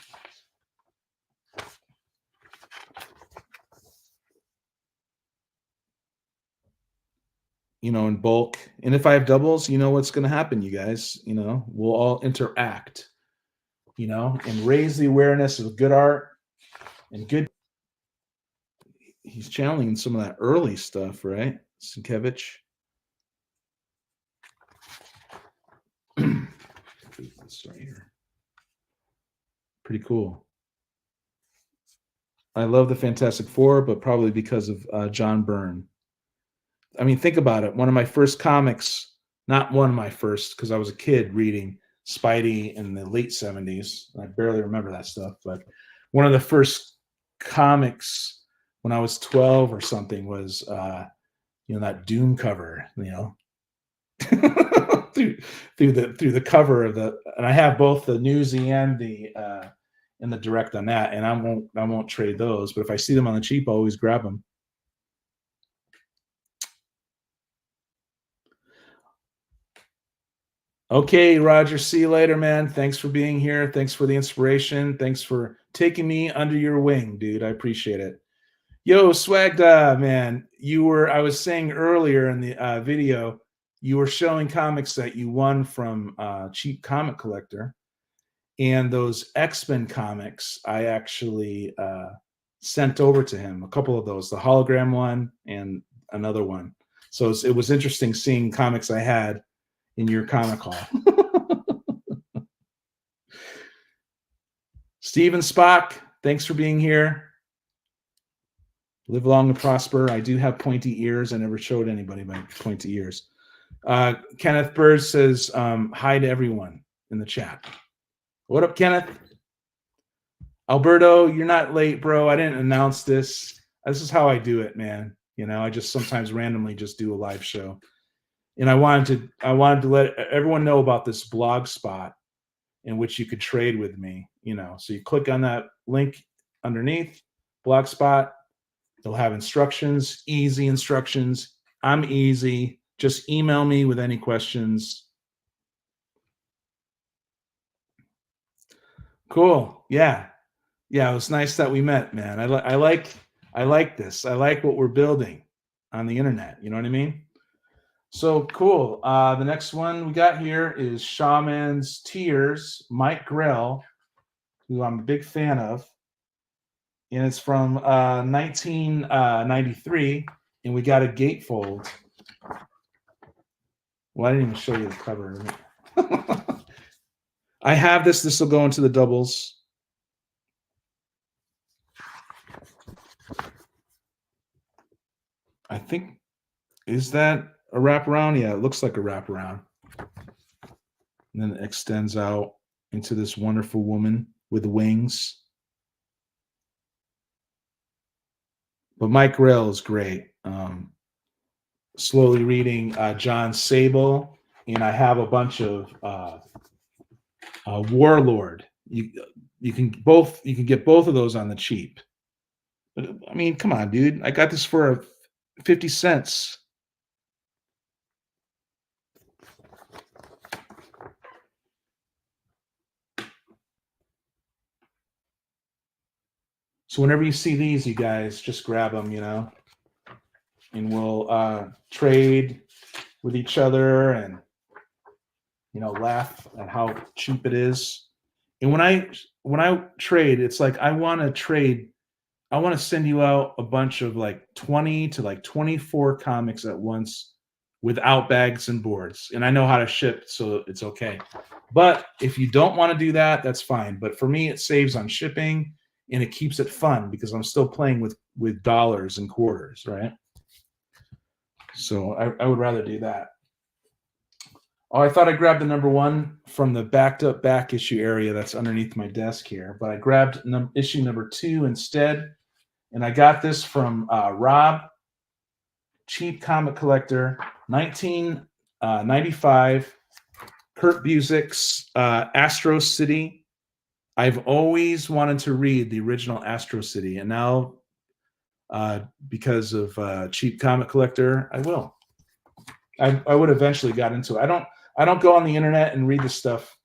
You know, in bulk. And if I have doubles, you know what's going to happen, you guys. You know, we'll all interact, you know, and raise the awareness of good art and good. He's channeling some of that early stuff, right? Sienkiewicz. This right here. Pretty cool. I love the Fantastic Four, but probably because of John Byrne. I mean, think about it. One of my first comics, not one of my first, because I was a kid reading Spidey in the late 70s. I barely remember that stuff, but one of the first comics when I was 12 or something was, you know, that Doom cover, you know, through the cover of the, and I have both the Newsy and the direct on that, and I won't trade those. But if I see them on the cheap, I'll always grab them. Okay, Roger, see you later, man. Thanks for being here. Thanks for the inspiration. Thanks for taking me under your wing, dude. I appreciate it. Yo, Swagda, man, I was saying earlier in the video, you were showing comics that you won from Cheap Comic Collector. And those X-Men comics, I actually sent over to him, a couple of those, the hologram one and another one. So it was interesting seeing comics I had in your comic hall. Steven Spock, thanks for being here. Live long and prosper. I do have pointy ears. I never showed anybody my pointy ears. Kenneth Bird says, hi to everyone in the chat. What up, Kenneth? Alberto, you're not late, bro. I didn't announce this. This is how I do it, man. You know, I just sometimes randomly just do a live show. And I wanted to let everyone know about this blog spot in which you could trade with me, you know. So you click on that link underneath, blog spot. They'll have instructions, easy instructions. I'm easy. Just email me with any questions. Cool. Yeah. Yeah, it was nice that we met, man. I like this. I like what we're building on the internet. You know what I mean? So cool. The next one we got here is Shaman's Tears, Mike Grell, who I'm a big fan of. And it's from 1993. And we got a gatefold. Well, I didn't even show you the cover. I have this. This will go into the doubles. I think, is that a wraparound? Yeah, it looks like a wraparound. And then it extends out into this wonderful woman with wings. But Mike Grell is great. Slowly reading John Sable, and I have a bunch of Warlord. You can get both of those on the cheap. But I mean, come on, dude. I got this for 50 cents. So whenever you see these, you guys just grab them, you know, and we'll trade with each other and, you know, laugh at how cheap it is. And when I trade, it's like I want to send you out a bunch of like 20 to like 24 comics at once without bags and boards. And I know how to ship, so it's okay. But if you don't want to do that, that's fine. But for me, it saves on shipping and it keeps it fun because I'm still playing with dollars and quarters, right? So I would rather do that. Oh, I thought I grabbed the number one from the backed up back issue area that's underneath my desk here, but I grabbed issue number 2 instead. And I got this from Rob, cheap comic collector, 1995, Kurt Busiek's Astro City. I've always wanted to read the original Astro City, and now because of cheap comic collector, I will. I would eventually got into it. I don't go on the internet and read the stuff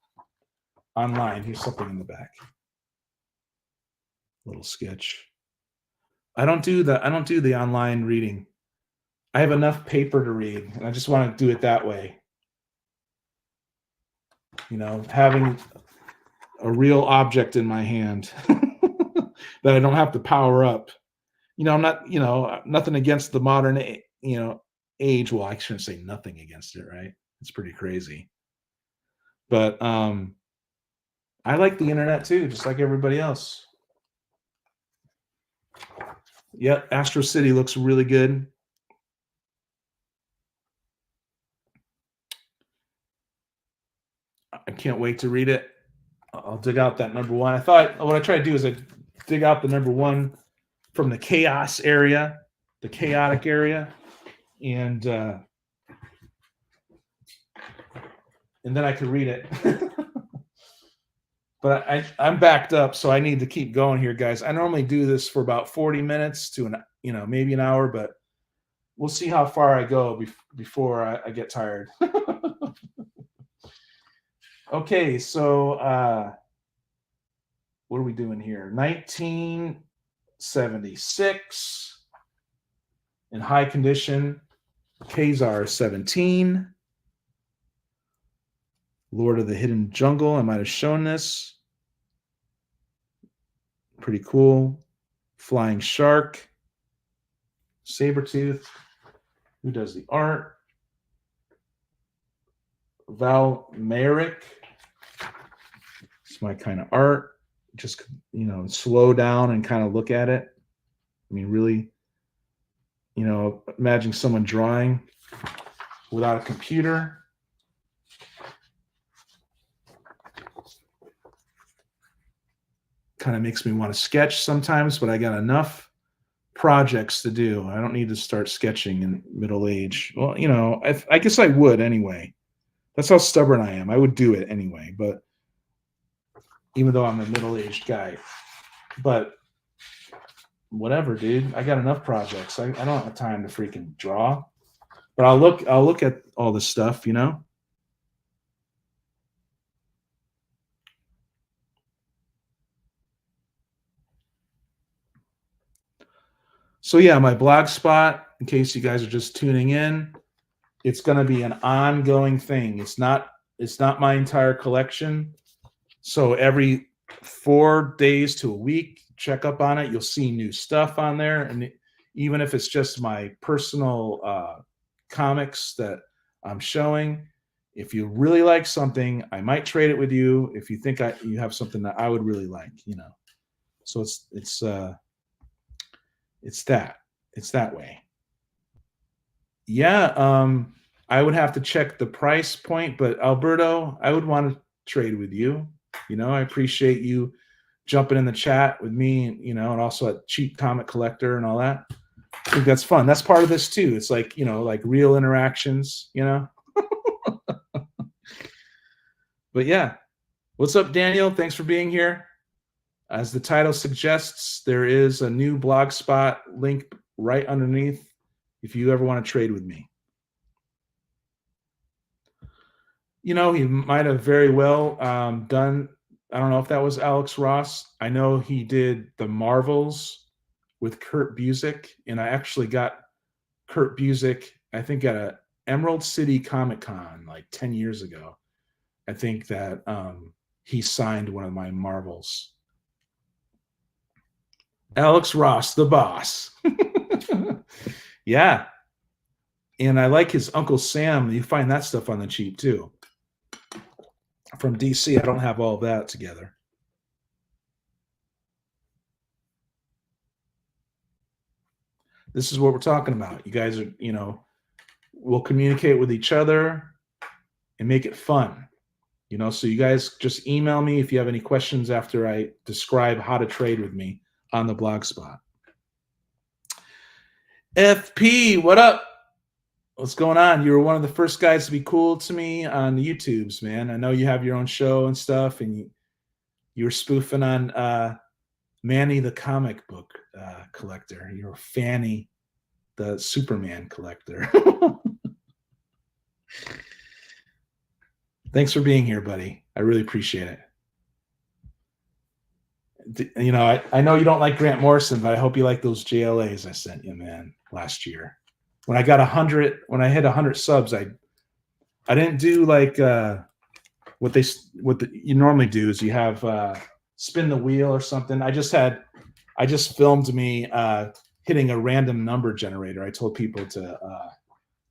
online. Here's something in the back. Little sketch. I don't do the online reading. I have enough paper to read, and I just want to do it that way. You know, having a real object in my hand that I don't have to power up. You know, I'm not, you know, nothing against the modern, age. Well, I shouldn't say nothing against it, right? It's pretty crazy. But I like the internet too, just like everybody else. Yep, Astro City looks really good. I can't wait to read it. I'll dig out that number one. I thought what I try to do is I dig out the number one from the chaos area, the chaotic area, and then I could read it. But I'm backed up, so I need to keep going here, guys. I normally do this for about 40 minutes to maybe an hour, but we'll see how far I go before I get tired. Okay, so what are we doing here? 1976 in high condition. Kazar 17. Lord of the Hidden Jungle. I might have shown this. Pretty cool. Flying Shark. Sabretooth. Who does the art? Val Merrick. It's my kind of art. Just, slow down and kind of look at it. I mean, really, imagine someone drawing without a computer. Kind of makes me want to sketch sometimes, but I got enough projects to do. I don't need to start sketching in middle age. Well, I guess I would anyway. That's how stubborn I am. I would do it anyway, but even though I'm a middle-aged guy. But whatever, dude. I got enough projects. I don't have time to freaking draw. But I'll look at all this stuff, So yeah, my blog spot, in case you guys are just tuning in, it's going to be an ongoing thing. It's not my entire collection. So every 4 days to a week, check up on it. You'll see new stuff on there. And even if it's just my personal comics that I'm showing, if you really like something, I might trade it with you if you think you have something that I would really like, So it's that way. Yeah, I would have to check the price point, but Alberto, I would want to trade with you. I appreciate you jumping in the chat with me, and also at Cheap Comic Collector and all that. I think that's fun. That's part of this too. It's like, like real interactions, But yeah. What's up, Daniel? Thanks for being here. As the title suggests, there is a new blog spot link right underneath if you ever want to trade with me. He might have very well done. I don't know if that was Alex Ross. I know he did the Marvels with Kurt Busiek, and I actually got Kurt Busiek, I think, at a Emerald City Comic Con like 10 years ago. I think that he signed one of my Marvels. Alex Ross, the boss. Yeah. And I like his Uncle Sam. You find that stuff on the cheap too. From DC, I don't have all of that together. This is what we're talking about. You guys are, we'll communicate with each other, and make it fun. So you guys just email me if you have any questions after I describe how to trade with me on the blog spot. FP, what up? What's going on? You were one of the first guys to be cool to me on the YouTubes, man. I know you have your own show and stuff, and you were spoofing on Manny the comic book collector. You're Fanny the Superman collector. Thanks for being here, buddy. I really appreciate it. I know you don't like Grant Morrison, but I hope you like those JLAs I sent you, man, last year. When I got 100, when I hit 100 subs, I didn't do like what you normally do is you have spin the wheel or something. I just filmed me hitting a random number generator. I told people to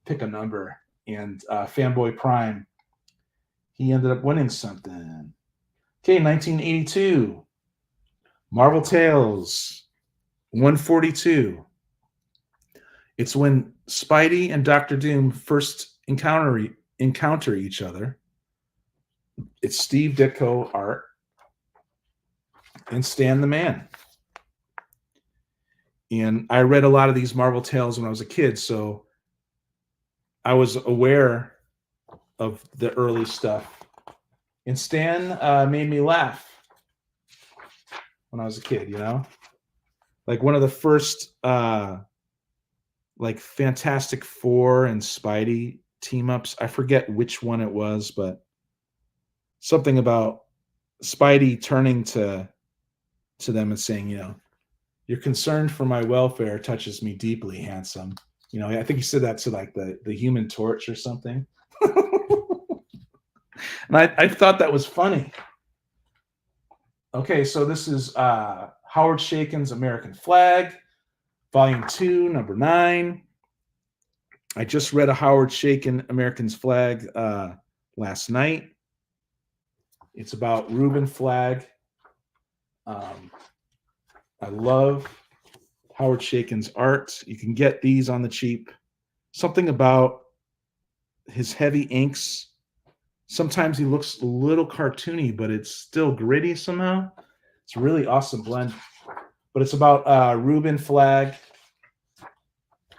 pick a number, and Fanboy Prime, he ended up winning something. Okay, 1982. Marvel Tales, 142. It's when Spidey and Doctor Doom first encounter each other. It's Steve Ditko art and Stan the Man. And I read a lot of these Marvel Tales when I was a kid, so I was aware of the early stuff. And Stan made me laugh when I was a kid, like one of the first like Fantastic Four and Spidey team ups. I forget which one it was, but something about Spidey turning to them and saying, your concern for my welfare touches me deeply, handsome. I think he said that to like the Human Torch or something. And I thought that was funny. Okay, so this is Howard Chaykin's American Flag, Volume 2, number 9. I just read a Howard Chaykin American's Flag last night. It's about Reuben Flagg. I love Howard Chaykin's art. You can get these on the cheap. Something about his heavy inks. Sometimes he looks a little cartoony, but it's still gritty somehow. It's a really awesome blend. But it's about Reuben Flagg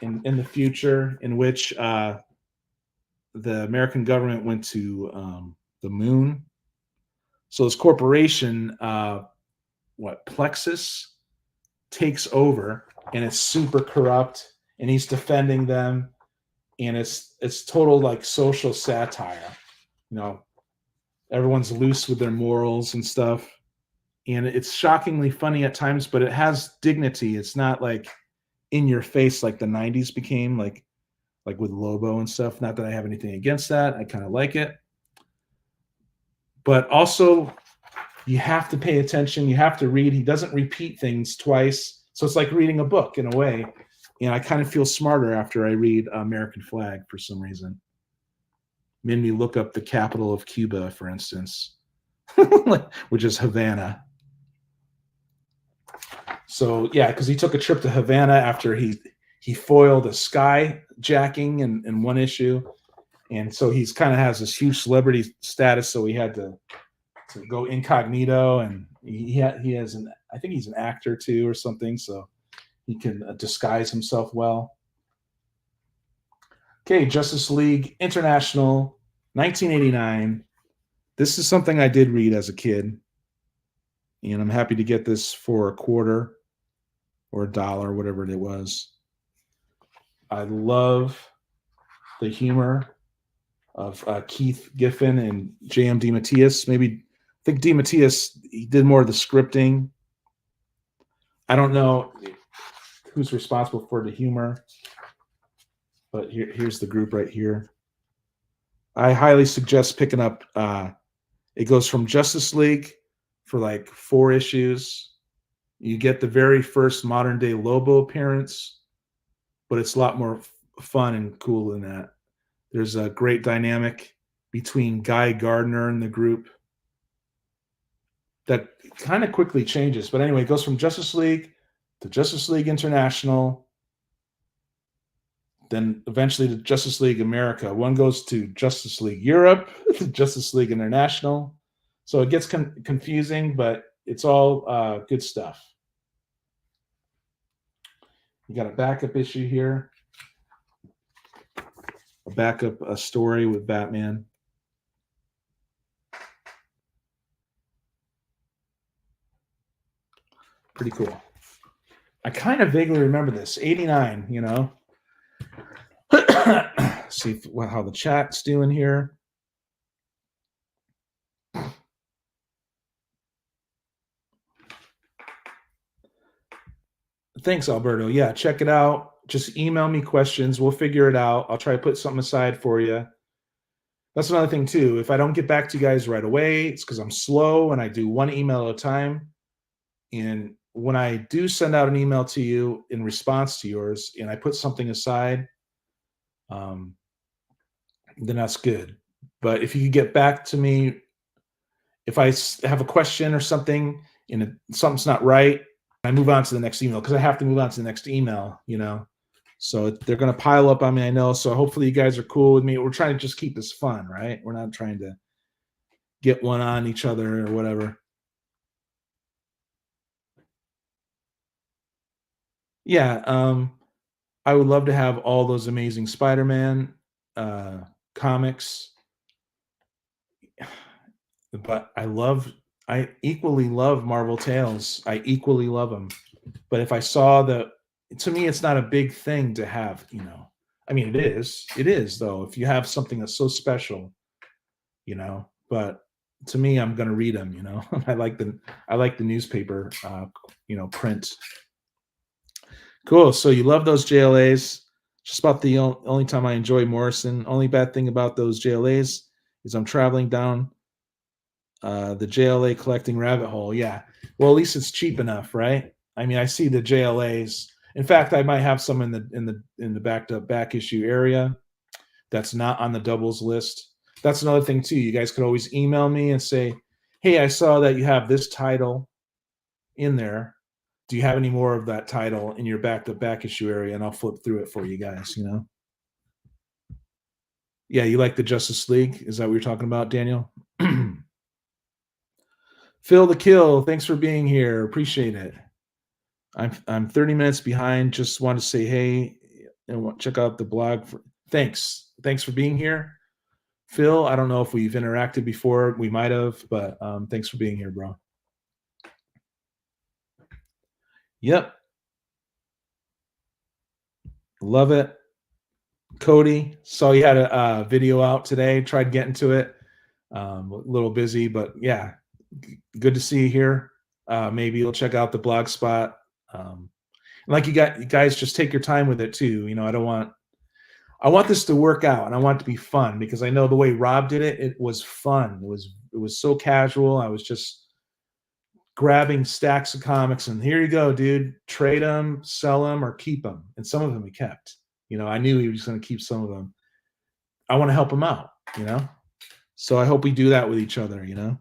in the future, in which the American government went to the moon. So this corporation, Plexus, takes over, and it's super corrupt, and he's defending them, and it's total like social satire. Everyone's loose with their morals and stuff, and it's shockingly funny at times, but it has dignity. It's not like in your face like the 90s became, like with Lobo and stuff. Not that I have anything against that. I kind of like it. But also, you have to pay attention. You have to read. He doesn't repeat things twice. So it's like reading a book in a way. And I kind of feel smarter after I read American Flag for some reason. Made me look up the capital of Cuba, for instance, which is Havana. So, yeah, because he took a trip to Havana after he foiled a skyjacking in one issue. And so he's kind of has this huge celebrity status, so he had to go incognito, and he has I think he's an actor too or something, so he can disguise himself well. Okay, Justice League International, 1989. This is something I did read as a kid, and I'm happy to get this for a quarter or $1, whatever it was. I love the humor of Keith Giffen and J.M. DeMatteis. I think DeMatteis, he did more of the scripting. I don't know who's responsible for the humor, but here's the group right here. I highly suggest picking up. It goes from Justice League for like 4 issues. You get the very first modern day Lobo appearance, but it's a lot more fun and cool than that. There's a great dynamic between Guy Gardner and the group that kind of quickly changes. But anyway, it goes from Justice League to Justice League International. then eventually to Justice League America. One goes to Justice League Europe, Justice League International. So it gets confusing, but it's all good stuff. You got a backup issue here, a backup story with Batman. Pretty cool. I kind of vaguely remember this. 89, you know. See how the chat's doing here. Thanks, Alberto. Yeah, check it out. Just email me questions. We'll figure it out. I'll try to put something aside for you. That's another thing, too. If I don't get back to you guys right away, it's because I'm slow and I do one email at a time. And when I do send out an email to you in response to yours and I put something aside, then that's good. But if you could get back to me, if I have a question or something and something's not right, I move on to the next email because I have to move on to the next email, you know. So they're going to pile up on me, I know. So hopefully you guys are cool with me. We're trying to just keep this fun, right? We're not trying to get one on each other or whatever. Yeah, I would love to have all those amazing Spider-Man comics, but I equally love Marvel Tales. I equally love them. But if I saw to me, it's not a big thing to have, you know. I mean, it is though. If you have something that's so special, you know. But to me, I'm gonna read them, you know. I like the newspaper, you know, print. Cool. So you love those JLAs. Just about the only time I enjoy Morrison. Only bad thing about those JLAs is I'm traveling down the JLA collecting rabbit hole. Yeah. Well, at least it's cheap enough, right? I mean, I see the JLAs. In fact, I might have some in the back issue area that's not on the doubles list. That's another thing too. You guys could always email me and say, "Hey, I saw that you have this title in there. Do you have any more of that title in your back issue area?" And I'll flip through it for you guys, you know. Yeah, you like the Justice League? Is that what you're talking about, Daniel? Phil the Kill, thanks for being here. Appreciate it. I'm 30 minutes behind. Just want to say hey and check out the blog. Thanks for being here, Phil. I don't know if we've interacted before. We might have, but thanks for being here, bro. Yep. Love it. Cody, saw you had a video out today. Tried getting to it. A little busy, but yeah, good to see you here. Maybe you'll check out the blog spot. Like you guys just take your time with it too. You know, I want this to work out and I want it to be fun because I know the way Rob did it, it was fun. It was so casual. I was just grabbing stacks of comics and here you go, dude. Trade them, sell them, or keep them. And some of them he kept. You know, I knew he was going to keep some of them. I want to help him out, you know? So I hope we do that with each other, you know?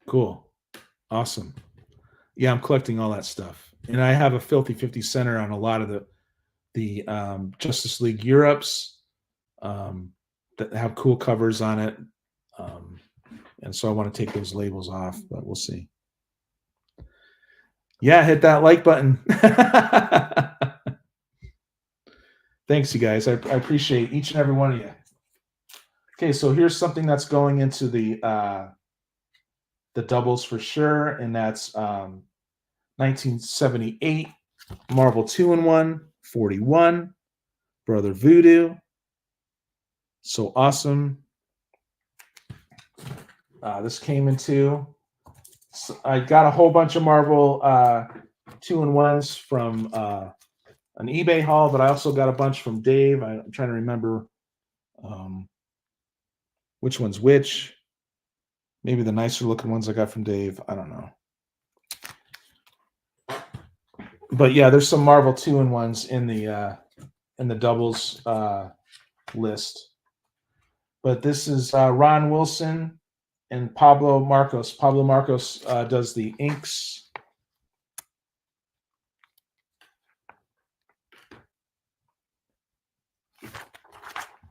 Cool. Awesome. Yeah, I'm collecting all that stuff. And I have a Filthy 50 center on a lot of the Justice League Europes that have cool covers on it. And so I want to take those labels off, but we'll see. Yeah, hit that like button. Thanks, you guys. I appreciate each and every one of you. Okay, so here's something that's going into the doubles for sure, and that's 1978 Marvel 2-in-1 41 Brother Voodoo. So awesome. This came into. So I got a whole bunch of Marvel 2-in-1s from an eBay haul, but I also got a bunch from Dave. I'm trying to remember which one's which. Maybe the nicer looking ones I got from Dave. I don't know. But yeah, there's some Marvel 2-in-1s in the doubles list. But this is Ron Wilson and Pablo Marcos. Pablo Marcos does the inks.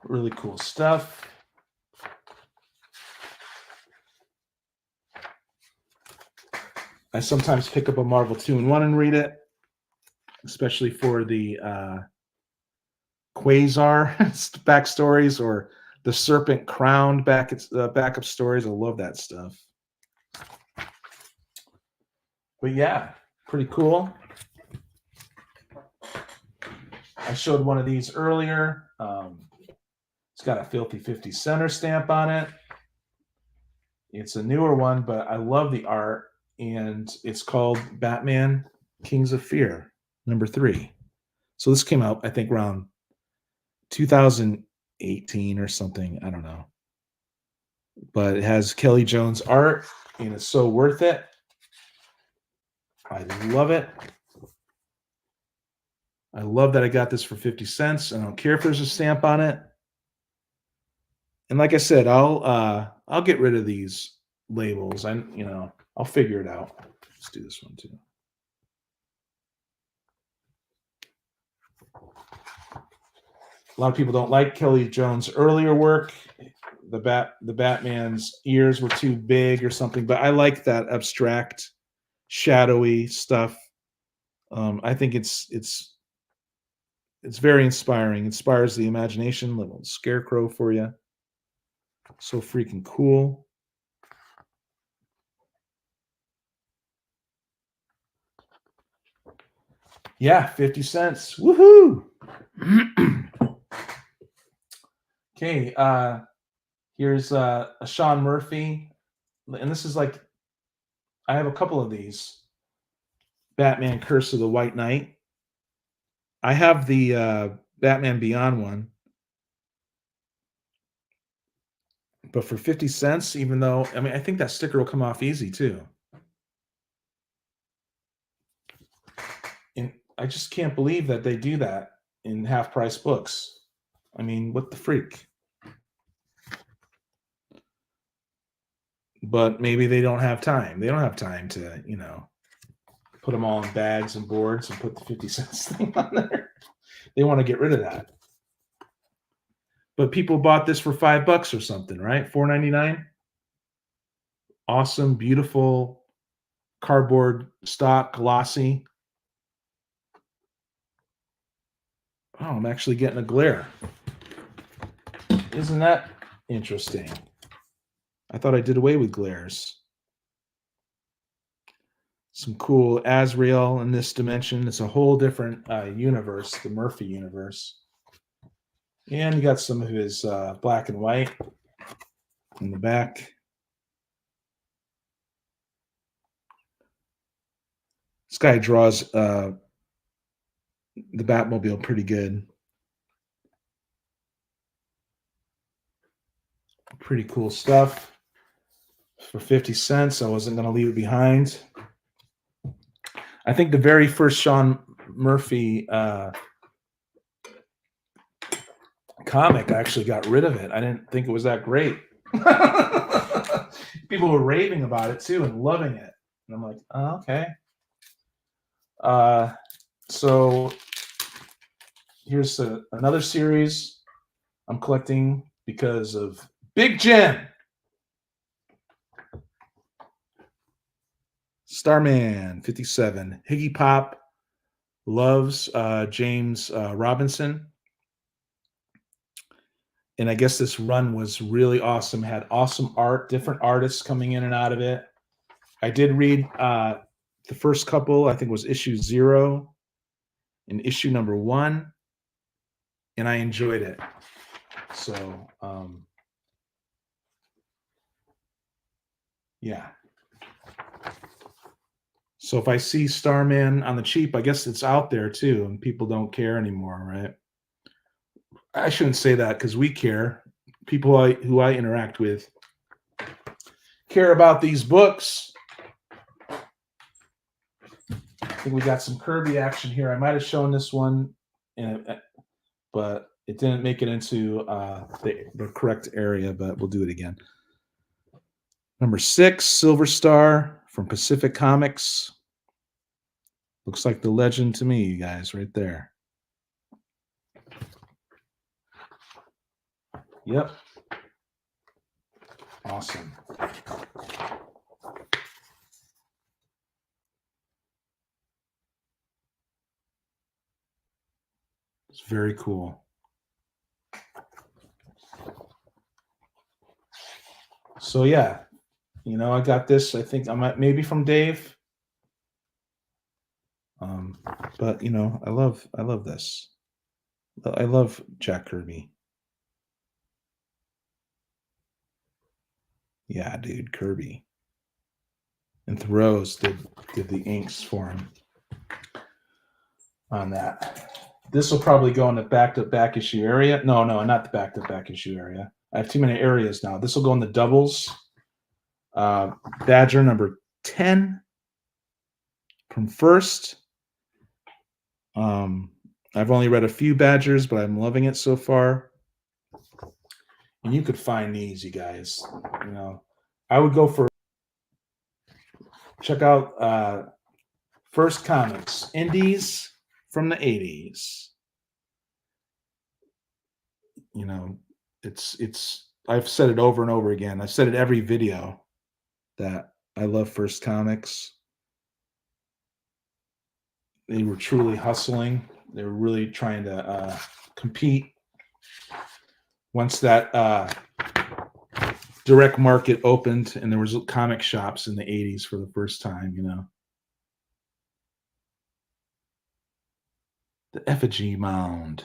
Really cool stuff. I sometimes pick up a Marvel 2-in-1 and read it, especially for the Quasar backstories or the Serpent Crowned backup stories. I love that stuff. But yeah, pretty cool. I showed one of these earlier. It's got a Filthy 50 center stamp on it. It's a newer one, but I love the art, and it's called Batman Kings of Fear, #3. So this came out, I think, around 2018 or something. I don't know. But it has Kelly Jones art, and it's so worth it. I love it. I love that I got this for 50 cents. I don't care if there's a stamp on it. And like I said, I'll get rid of these labels. I'll figure it out. Let's do this one too. A lot of people don't like Kelly Jones' earlier work. The Batman's ears were too big or something, but I like that abstract, shadowy stuff. I think it's very inspiring. Inspires the imagination. Little scarecrow for you. So freaking cool. Yeah, 50 cents. Woohoo! Okay, here's a Sean Murphy. And this is like, I have a couple of these. Batman Curse of the White Knight. I have the Batman Beyond one. But for 50 cents, even though, I think that sticker will come off easy too. And I just can't believe that they do that in half-price books. What the freak? But maybe they don't have time. They don't have time to, put them all in bags and boards and put the 50 cents thing on there. They want to get rid of that. But people bought this for $5 or something, right? $4.99. Awesome, beautiful cardboard stock, glossy. Oh, I'm actually getting a glare. Isn't that interesting? I thought I did away with glares. Some cool Azrael in this dimension. It's a whole different universe, the Murphy universe. And you got some of his black and white in the back. This guy draws the Batmobile pretty good. Pretty cool stuff. For 50 cents, I wasn't going to leave it behind. I think the very first Sean Murphy comic, I actually got rid of it. I didn't think it was that great. People were raving about it too and loving it. And I'm like, oh, okay. So here's another series I'm collecting because of Big Jim. Starman 57. Higgy Pop loves James Robinson. And I guess this run was really awesome. Had awesome art, different artists coming in and out of it. I did read the first couple, I think it was issue 0 and issue number 1, and I enjoyed it. So, yeah. So if I see Starman on the cheap, I guess it's out there too, and people don't care anymore, right? I shouldn't say that because we care. People who I interact with care about these books. I think we got some Kirby action here. I might have shown this one, but it didn't make it into the correct area, but we'll do it again. Number 6, Silver Star from Pacific Comics. Looks like the legend to me, you guys, right there. Yep. Awesome. It's very cool. So yeah, I got this. I think I might maybe from Dave. But I love this. I love Jack Kirby. Yeah, dude, Kirby. And Thoreau's did the inks for him on that. This will probably go in the back issue area. No, not the back issue area. I have too many areas now. This will go in the doubles. Badger number 10 from First. I've only read a few Badgers, but I'm loving it so far. And you could find these, you guys. I would go for check out First Comics, Indies from the 80s. It's I've said it over and over again. I've said it every video that I love First Comics. They were truly hustling. They were really trying to compete. Once that direct market opened and there was comic shops in the 80s for the first time, The effigy mound.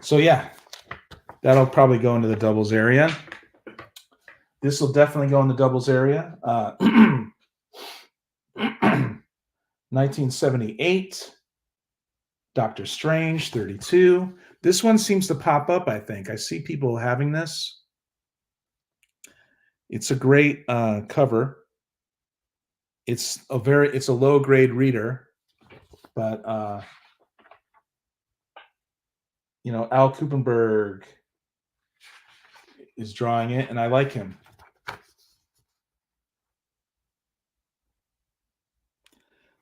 So yeah, that'll probably go into the doubles area. This will definitely go in the doubles area. 1978, Doctor Strange, 32. This one seems to pop up, I think. I see people having this. It's a great cover. It's a low grade reader, but Al Kupenberg is drawing it, and I like him.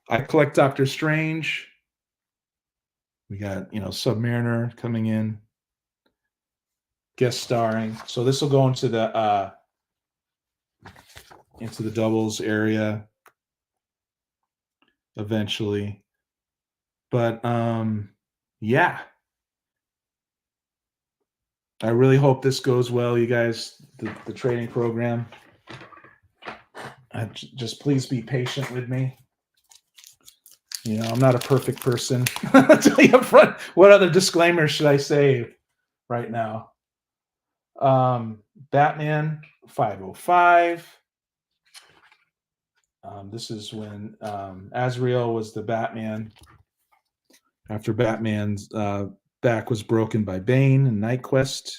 I collect Doctor Strange. We got Submariner coming in, guest starring. So this will go into the doubles area eventually. But yeah, I really hope this goes well, you guys. The training program. Just please be patient with me. I'm not a perfect person. I'll tell you up front. What other disclaimers should I say right now? Batman 505. This is when Azrael was the Batman. After Batman's back was broken by Bane and Nightquest.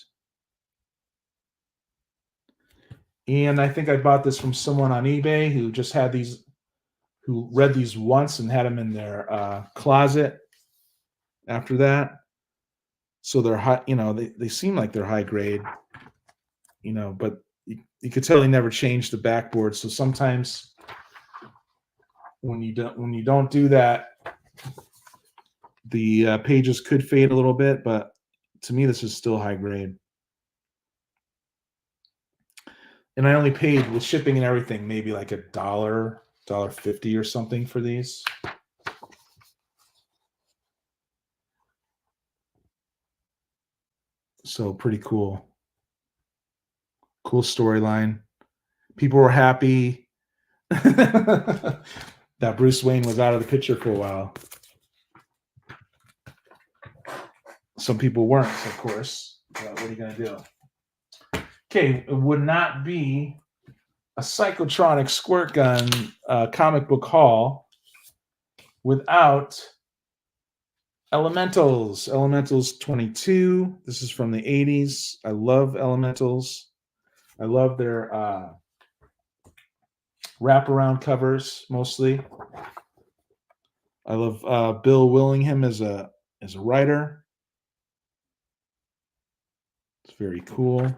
And I think I bought this from someone on eBay who just had these, who read these once and had them in their closet after that. So they're high, they seem like they're high grade, but you could tell they never changed the backboard. So sometimes when you don't do that, the pages could fade a little bit, but to me, this is still high grade. And I only paid with shipping and everything, maybe like $1.50 or something for these. So pretty cool. Cool storyline. People were happy that Bruce Wayne was out of the picture for a while. Some people weren't, of course. What are you going to do? Okay, it would not be a Psychotronic Squirt Gun comic book haul without Elementals. Elementals 22. This is from the 80s. I love Elementals. I love their wraparound covers mostly. I love Bill Willingham as a writer. It's very cool.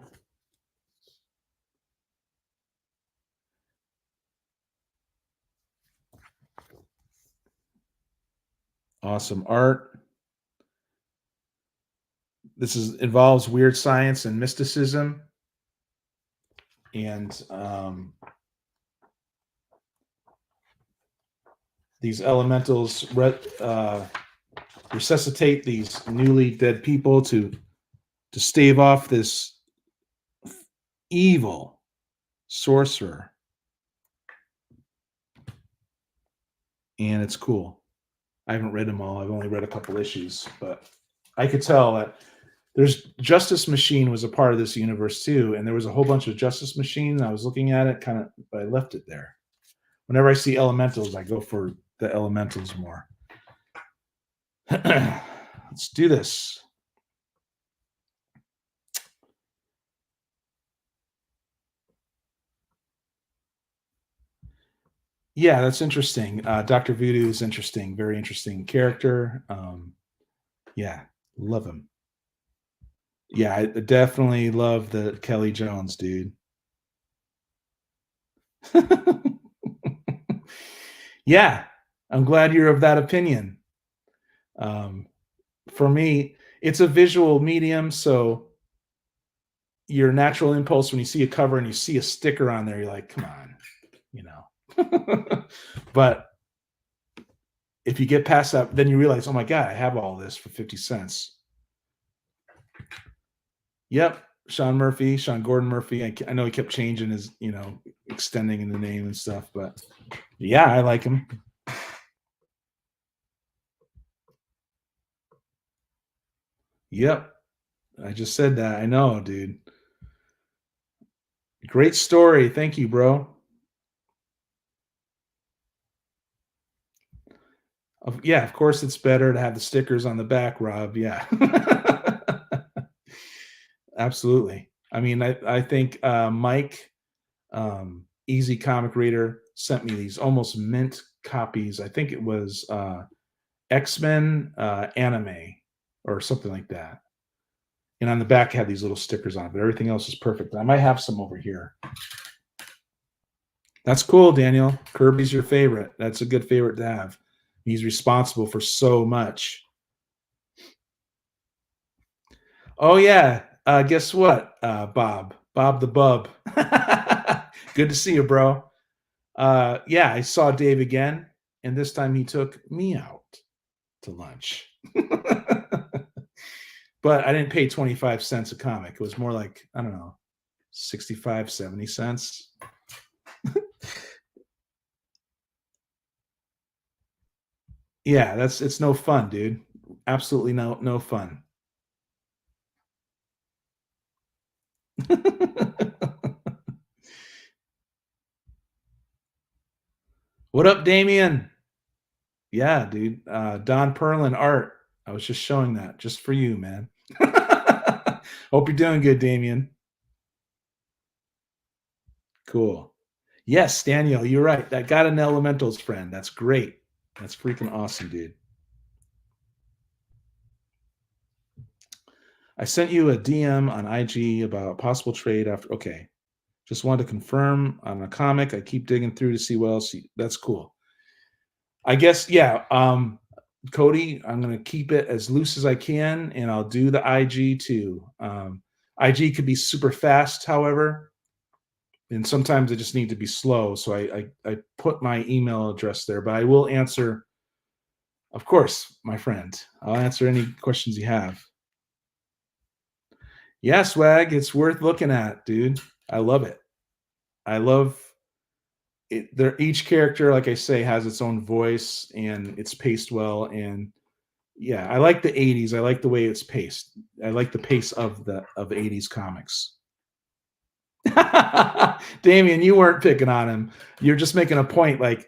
Awesome art. involves weird science and mysticism, and these elementals resuscitate these newly dead people to stave off this evil sorcerer, and it's cool. I haven't read them all. I've only read a couple issues, but I could tell that there's Justice Machine was a part of this universe too, and there was a whole bunch of Justice Machine. I was looking at it, but I left it there. Whenever I see elementals, I go for the elementals more. Let's do this. Yeah, that's interesting. Dr. Voodoo is interesting. Very interesting character. Yeah, love him. Yeah, I definitely love the Kelly Jones dude. Yeah, I'm glad you're of that opinion. Um, for me, it's a visual medium, so your natural impulse when you see a cover and you see a sticker on there, you're like, come on, you know. But if you get past that, then you realize, oh my God, I have all this for 50 cents. Yep. Sean Gordon Murphy. I know he kept changing his, extending in the name and stuff, but yeah, I like him. Yep. I just said that. I know, dude. Great story. Thank you, bro. Yeah, of course it's better to have the stickers on the back, Rob. Yeah. Absolutely. I mean, I think Mike, Easy Comic Reader, sent me these almost mint copies. I think it was X-Men anime or something like that. And on the back had these little stickers on it, but everything else is perfect. I might have some over here. That's cool, Daniel. Kirby's your favorite. That's a good favorite to have. He's responsible for so much. Oh yeah. Guess what? Bob the Bub. Good to see you, bro. Yeah, I saw Dave again, and this time he took me out to lunch. But I didn't pay 25 cents a comic. It was more like, I don't know, 65, 70 cents. Yeah, it's no fun, dude. Absolutely no fun. What up, Damien? Yeah, dude. Don Perlin art. I was just showing that just for you, man. Hope you're doing good, Damien. Cool. Yes, Daniel, you're right. That got an elementals friend. That's great. That's freaking awesome, dude. I sent you a DM on IG about a possible trade after. Okay. Just wanted to confirm on a comic. I keep digging through to see what else. That's cool. I guess, yeah. Cody, I'm going to keep it as loose as I can, and I'll do the IG too. IG could be super fast, however, and sometimes I just need to be slow. So I put my email address there, but I will answer, of course, my friend. I'll answer any questions you have. Yeah, Swag, it's worth looking at, dude. I love it. I love it. Each character, like I say, has its own voice and it's paced well. And yeah, I like the 80s. I like the way it's paced. I like the pace of the 80s comics. Damien, you weren't picking on him. You're just making a point. Like,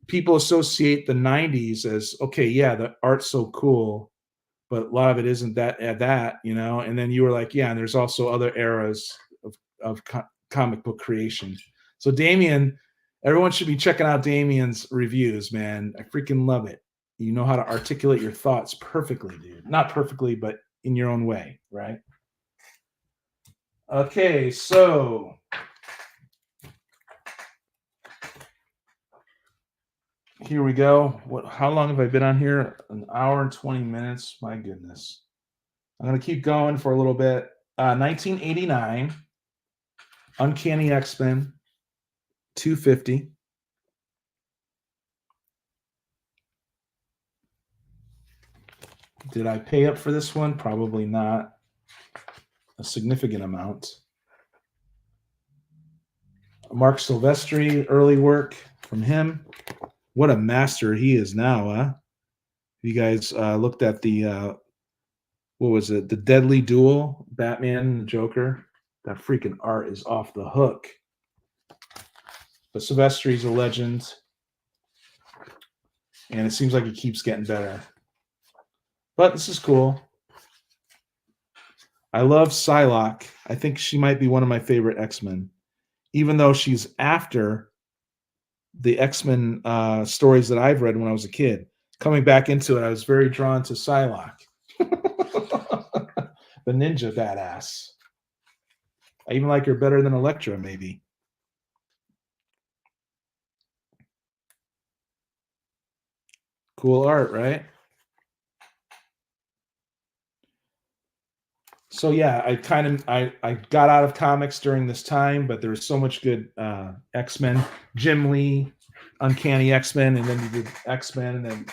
people associate the 90s as, okay, yeah, the art's so cool, but a lot of it isn't that, and then you were like, yeah, and there's also other eras of comic book creation. So Damien, everyone should be checking out Damien's reviews, man. I freaking love it. You know how to articulate your thoughts perfectly, dude. Not perfectly, but in your own way, right? Okay, so here we go. How long have I been on here? An hour and 20 minutes. My goodness. I'm going to keep going for a little bit. 1989, Uncanny X-Men 250. Did I pay up for this one? Probably not a significant amount. Mark Silvestri, early work from him. What a master he is now, huh? You guys looked at the, what was it? The Deadly Duel, Batman and Joker. That freaking art is off the hook. But Silvestri's a legend. And it seems like he keeps getting better. But this is cool. I love Psylocke. I think she might be one of my favorite X-Men. Even though she's after the X-Men stories that I've read when I was a kid. Coming back into it, I was very drawn to Psylocke. The ninja badass. I even like her better than Elektra, maybe. Cool art, right? So yeah, I got out of comics during this time, but there was so much good X-Men. Jim Lee, Uncanny X-Men, and then you did X-Men, and then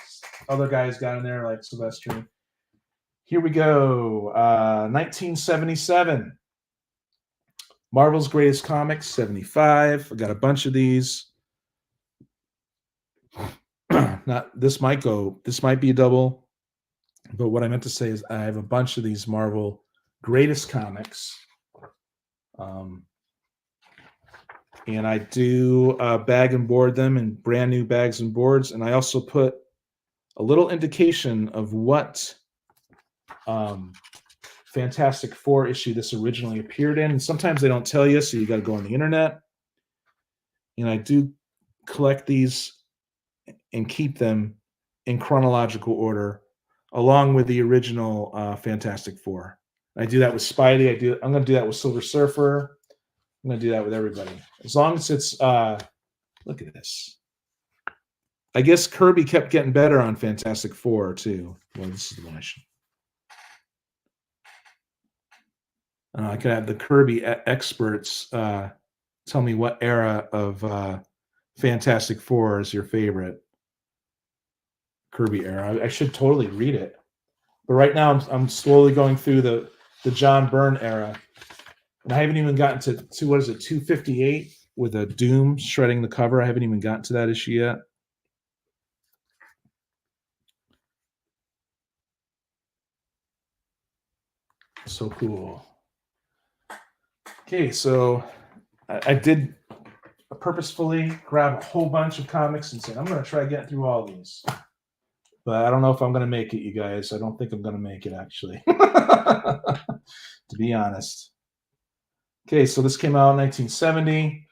other guys got in there like Silvestri. Here we go. 1977. Marvel's Greatest Comics, 75. I got a bunch of these. This might be a double, but what I meant to say is I have a bunch of these Marvel Greatest Comics. And I do bag and board them in brand new bags and boards. And I also put a little indication of what Fantastic Four issue this originally appeared in. And sometimes they don't tell you, so you got to go on the internet. And I do collect these and keep them in chronological order, along with the original Fantastic Four. I do that with Spidey. I'm going to do that with Silver Surfer. I'm going to do that with everybody. As long as it's, look at this. I guess Kirby kept getting better on Fantastic Four, too. Well, this is the one I should. I could have the Kirby experts tell me what era of Fantastic Four is your favorite. Kirby era. I should totally read it. But right now, I'm slowly going through the John Byrne era. And I haven't even gotten to what is it, 258 with a Doom shredding the cover. I haven't even gotten to that issue yet. So cool. Okay, so I did purposefully grab a whole bunch of comics and say, I'm going to try getting through all these. But I don't know if I'm going to make it, you guys. I don't think I'm going to make it, actually, to be honest. Okay, so this came out in 1970.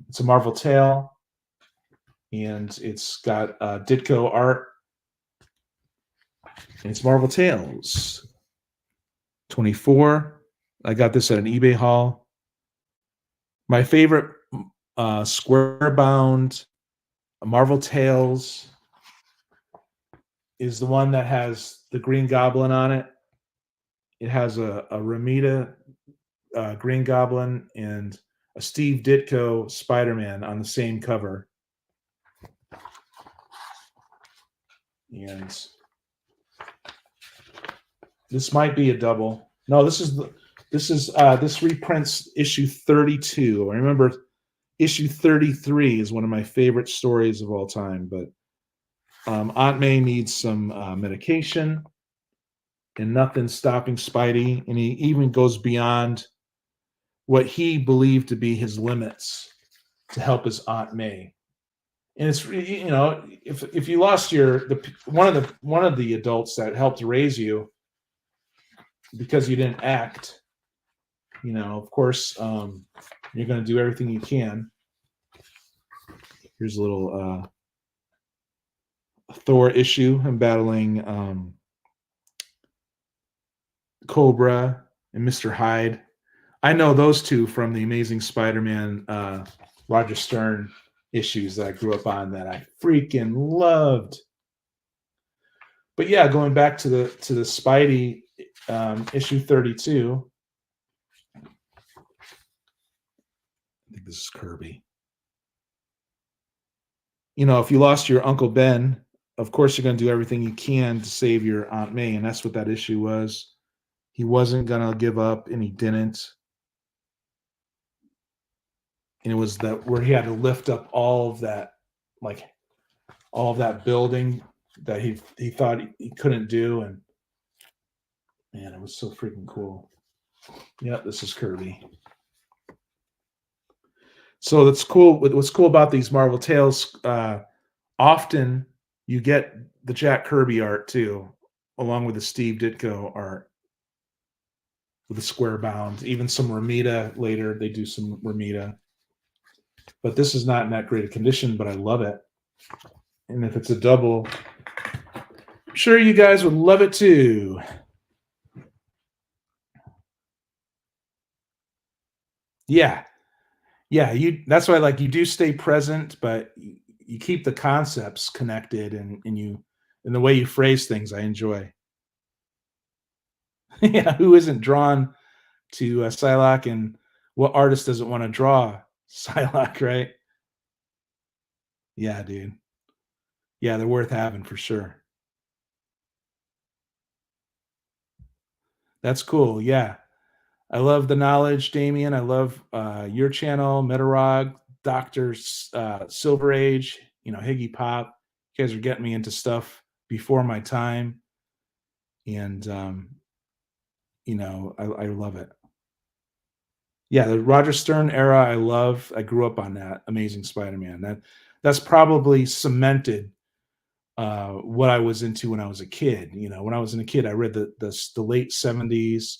It's a Marvel tale, and it's got Ditko art. And it's Marvel Tales 24. I got this at an eBay haul. My favorite square-bound Marvel Tales is the one that has the Green Goblin on it. It has a Ramita Green Goblin and a Steve Ditko Spider-Man on the same cover. And this might be a double. No, this reprints issue 32. I remember issue 33 is one of my favorite stories of all time, but Aunt May needs some medication, and nothing's stopping Spidey, and he even goes beyond what he believed to be his limits to help his Aunt May. And it's, you know, if you lost one of the adults that helped raise you because you didn't act, you know, of course, you're going to do everything you can. Here's a little Thor issue. I'm battling Cobra and Mr. Hyde. I know those two from the Amazing Spider-Man Roger Stern issues that I grew up on that I freaking loved. But yeah, going back to the Spidey issue 32. I think this is Kirby. You know, if you lost your Uncle Ben, of course you're going to do everything you can to save your Aunt May, and that's what that issue was. He wasn't going to give up, and he didn't. And it was that where he had to lift up all of that, like all of that building that he thought he couldn't do, and man, it was so freaking cool. Yep, this is Kirby. So that's cool. What's cool about these Marvel Tales? Often you get the Jack Kirby art too, along with the Steve Ditko art with the square bound. Even some Ramita later, they do some Ramita. But this is not in that great a condition, but I love it. And if it's a double, I'm sure you guys would love it too. Yeah. Yeah, that's why like you do stay present, but you keep the concepts connected and the way you phrase things I enjoy. Yeah, who isn't drawn to Psylocke, and what artist doesn't want to draw Psylocke, right? Yeah, dude. Yeah, they're worth having for sure. That's cool. Yeah. I love the knowledge, Damien. I love your channel, Metarog, Dr. Silver Age, Higgy Pop. You guys are getting me into stuff before my time. And, I love it. Yeah, the Roger Stern era, I love. I grew up on that Amazing Spider-Man. That's probably cemented what I was into when I was a kid. When I was a kid, I read the late 70s.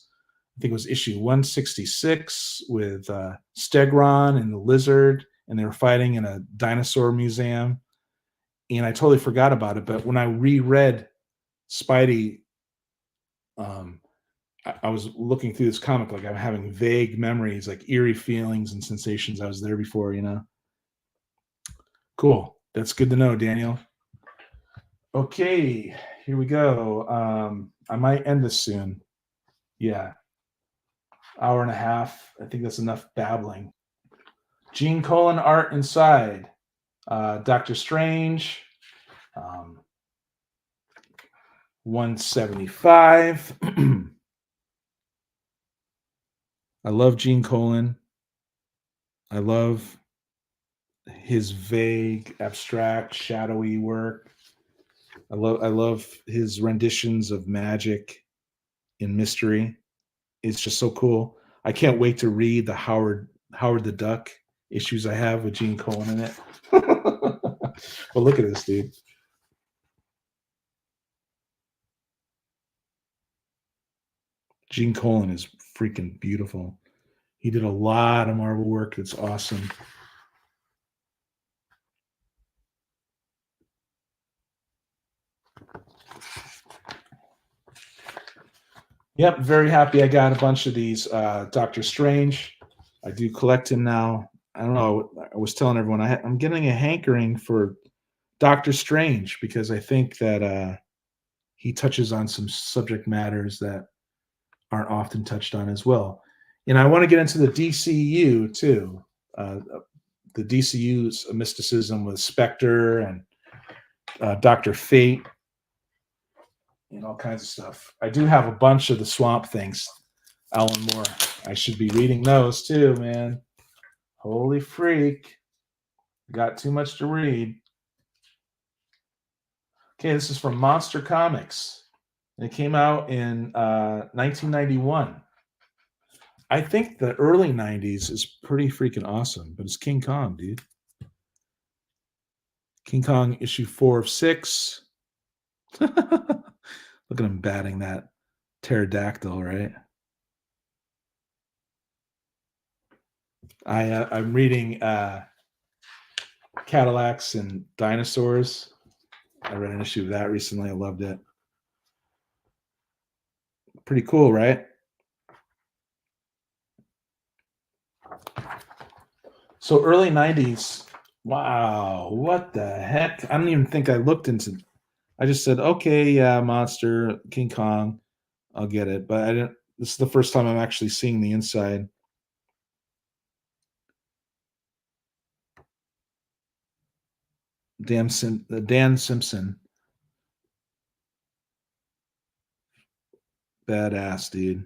I think it was issue 166 with Stegron and the Lizard, and they were fighting in a dinosaur museum. And I totally forgot about it. But when I reread Spidey, I was looking through this comic, like I'm having vague memories, like eerie feelings and sensations. I was there before, Cool. That's good to know, Daniel. Okay, here we go. I might end this soon. Yeah. Hour and a half. I think that's enough babbling. Gene Colan art inside. Doctor Strange. 175. I love Gene Colan. I love his vague, abstract, shadowy work. I love his renditions of magic and mystery. It's just so cool. I can't wait to read the Howard the Duck issues I have with Gene Colan in it. Well, look at this, dude. Gene Colan is freaking beautiful. He did a lot of Marvel work that's awesome. Yep, very happy I got a bunch of these Doctor Strange. I do collect him now. I don't know. I was telling everyone I'm getting a hankering for Doctor Strange because I think that he touches on some subject matters that aren't often touched on as well. And I want to get into the DCU too. The DCU's mysticism with Spectre and Dr. Fate and all kinds of stuff. I do have a bunch of the Swamp Things, Alan Moore. I should be reading those too, man. Holy freak. Got too much to read. Okay, this is from Monster Comics. It came out in 1991. I think the early 90s is pretty freaking awesome, but it's King Kong, dude. King Kong issue 4 of 6. Look at him batting that pterodactyl, right? I'm reading Cadillacs and Dinosaurs. I read an issue of that recently. I loved it. Pretty cool, right? So early 90s. Wow, what the heck? I don't even think I looked into. I just said, okay, yeah, Monster, King Kong. I'll get it. But I didn't. This is the first time I'm actually seeing the inside. Dan Simpson, badass dude.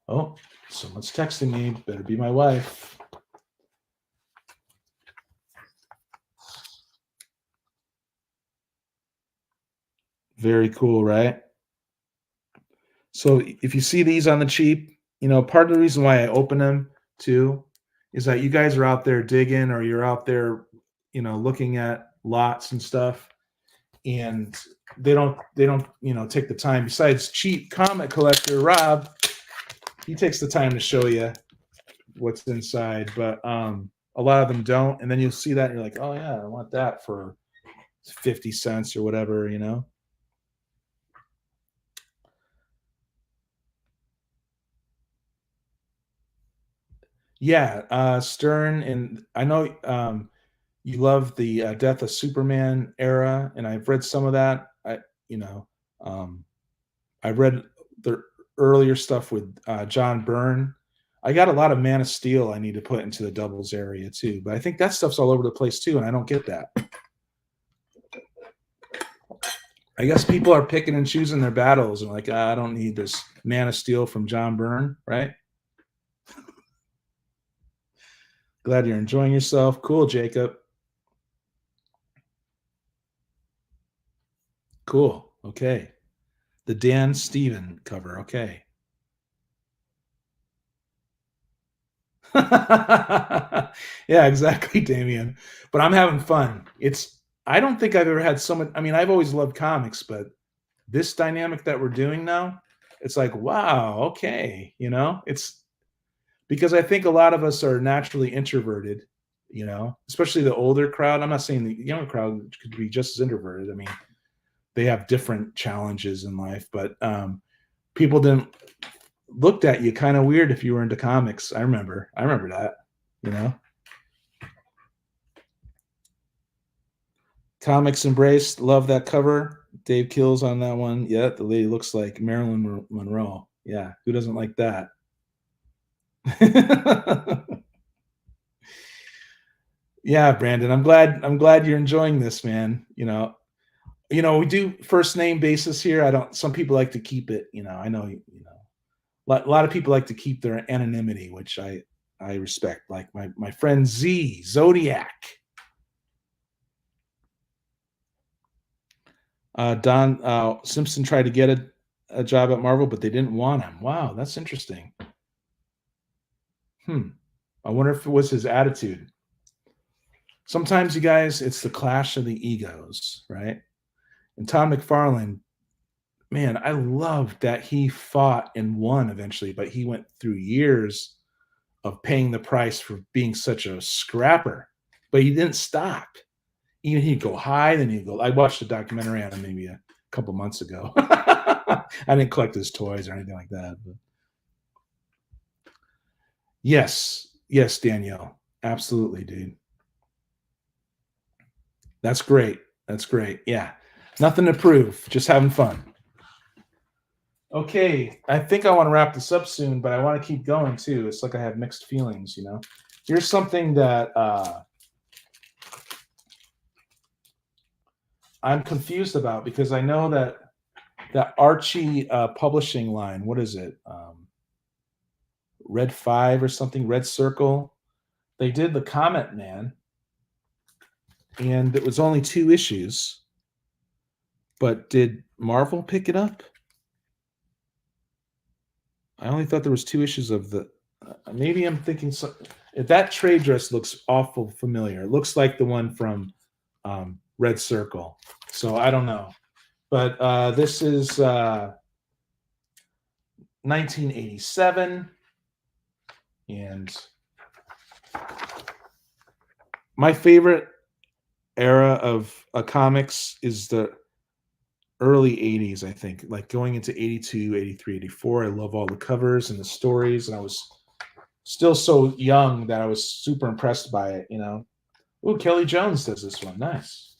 Oh, someone's texting me. Better be my wife. Very cool, right? So if you see these on the cheap, part of the reason why I open them too is that you guys are out there digging or you're out there, looking at lots and stuff, and they don't take the time. Besides cheap comic collector Rob, he takes the time to show you what's inside, but a lot of them don't, and then you'll see that and you're like, oh yeah, I want that for 50 cents or whatever. Yeah, Stern, and I know you love the Death of Superman era, and I've read some of that. You know, um, I read the earlier stuff with John Byrne. I got a lot of Man of Steel I need to put into the doubles area too, but I think that stuff's all over the place too, and I don't get that. I guess people are picking and choosing their battles and like, I don't need this Man of Steel from John Byrne, right? Glad you're enjoying yourself. Cool, Jacob. Cool. Okay. The Dan Steven cover. Okay. Yeah, exactly, Damien. But I'm having fun. I don't think I've ever had someone, I mean, I've always loved comics, but this dynamic that we're doing now, it's like, wow, okay. It's because I think a lot of us are naturally introverted, especially the older crowd. I'm not saying the younger crowd could be just as introverted. I mean, they have different challenges in life, but people didn't looked at you kind of weird if you were into comics. I remember that, you know. Comics embraced, love that cover. Dave Kills on that one. Yeah, the lady looks like Marilyn Monroe. Yeah, who doesn't like that? Yeah, Brandon, I'm glad you're enjoying this, man. We do first name basis here. I don't Some people like to keep it, I know, a lot of people like to keep their anonymity, which I respect. Like my friend Z Zodiac. Don Simpson tried to get a job at Marvel, but they didn't want him. Wow, that's interesting. I wonder if it was his attitude. Sometimes, you guys, it's the clash of the egos, right? And Tom McFarlane, man, I love that he fought and won eventually, but he went through years of paying the price for being such a scrapper. But he didn't stop. Even he'd go high, then he'd go. I watched a documentary on him maybe a couple months ago. I didn't collect his toys or anything like that. But yes, Danielle, absolutely, dude. That's great. That's great. Yeah, nothing to prove, just having fun. Okay, I think I want to wrap this up soon, but I want to keep going too. It's like I have mixed feelings. Here's something that I'm confused about because I know that Archie publishing line, what is it? Red 5 or something, Red Circle. They did the Comet Man, and it was only 2 issues. But did Marvel pick it up? I only thought there was 2 issues of the. Maybe I'm thinking that trade dress looks awful familiar. It looks like the one from Red Circle. So I don't know, but this is 1987, and my favorite era of comics is the early 80s, I think, like going into 82, 83, 84. I love all the covers and the stories, and I was still so young that I was super impressed by it. Ooh, Kelly Jones does this one. Nice.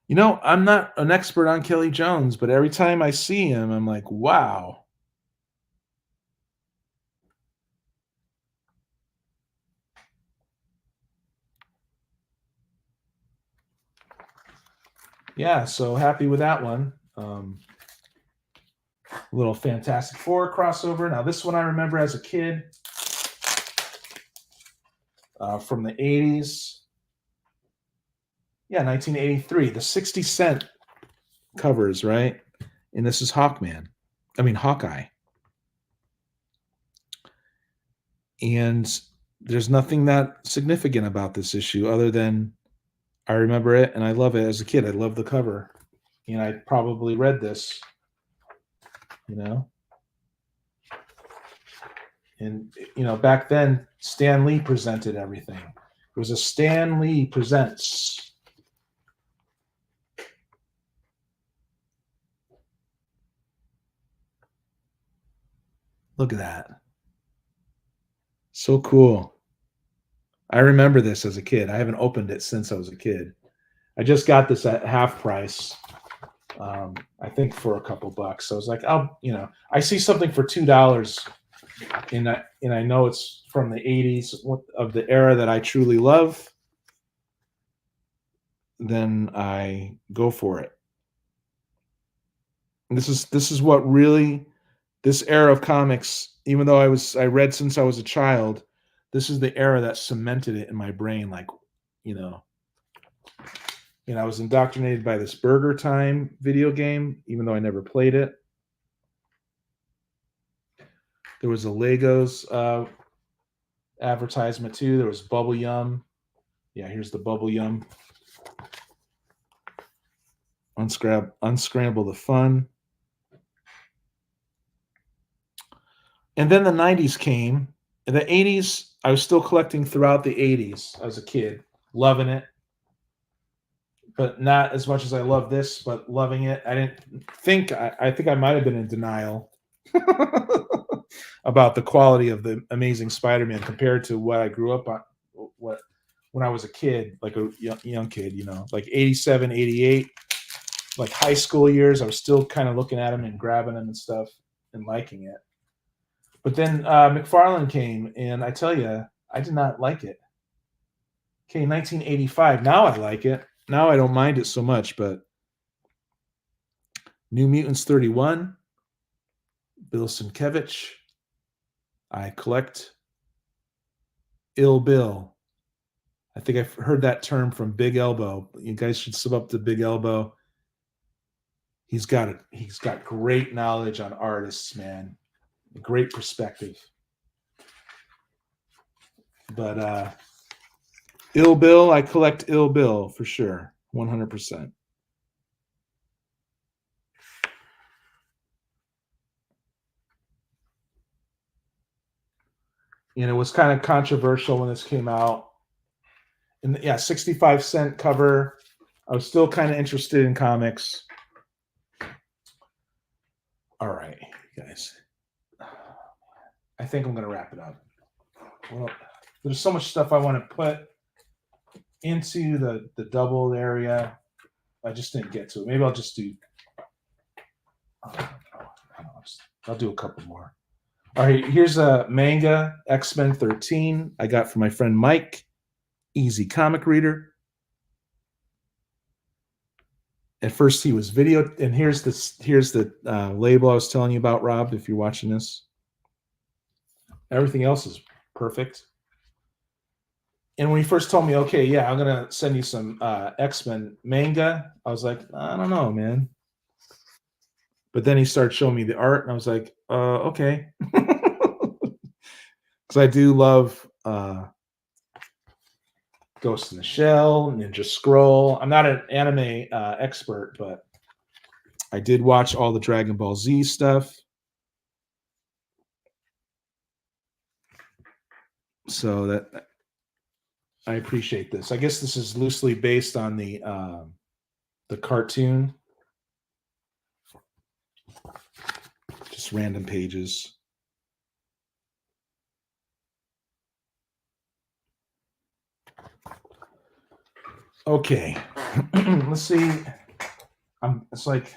You know, I'm not an expert on Kelly Jones, but every time I see him, I'm like, wow. Yeah, so happy with that one. Little Fantastic Four crossover. Now, this one I remember as a kid from the 80s. Yeah, 1983. The 60 cent covers, right? And this is Hawkeye. And there's nothing that significant about this issue other than I remember it and I love it as a kid. I love the cover. And I probably read this, you know. And back then Stan Lee presented everything. It was a Stan Lee presents. Look at that. So cool. I remember this as a kid. I haven't opened it since I was a kid. I just got this at half price. I think for a couple bucks. So I was like, I see something for $2, and I know it's from the '80s of the era that I truly love. Then I go for it. And this is what really this era of comics. Even though I read since I was a child, this is the era that cemented it in my brain. Like, you know, I was indoctrinated by this Burger Time video game, even though I never played it. There was a Legos advertisement too. There was Bubble Yum. Yeah, here's the Bubble Yum. Unscramble the fun. And then the 90s came. In the 80s, I was still collecting throughout the 80s as a kid, loving it. But not as much as I love this, but loving it. I think I might have been in denial about the quality of the Amazing Spider-Man compared to what I grew up on, what when I was a kid, like a young kid, like 87, 88, like high school years. I was still kind of looking at them and grabbing them and stuff and liking it. But then McFarlane came, and I tell you, I did not like it. Okay, 1985. Now I like it. Now I don't mind it so much, but New Mutants 31, Bill Sienkiewicz. I collect Ill Bill. I think I've heard that term from Big Elbow. You guys should sub up to Big Elbow. He's got great knowledge on artists, man. Great perspective. But Ill Bill, I collect Ill Bill for sure. 100%. And it was kind of controversial when this came out. And yeah, 65 cent cover. I was still kind of interested in comics. All right, guys. I think I'm going to wrap it up. Well, there's so much stuff I want to put into the double area. I just didn't get to it. Maybe I'll just do. I'll do a couple more. All right, here's a manga, X-Men 13. I got from my friend Mike, easy comic reader. At first, he was video, and here's the label I was telling you about, Rob. If you're watching this, everything else is perfect. And when he first told me, okay, yeah, I'm gonna send you some X-Men manga, I was like, I don't know, man. But then he started showing me the art, and I was like, okay, because I do love Ghost in the Shell, Ninja Scroll. I'm not an anime expert, but I did watch all the Dragon Ball Z stuff. So that I appreciate this. I guess this is loosely based on the cartoon. Just random pages. Okay. Let's see. It's like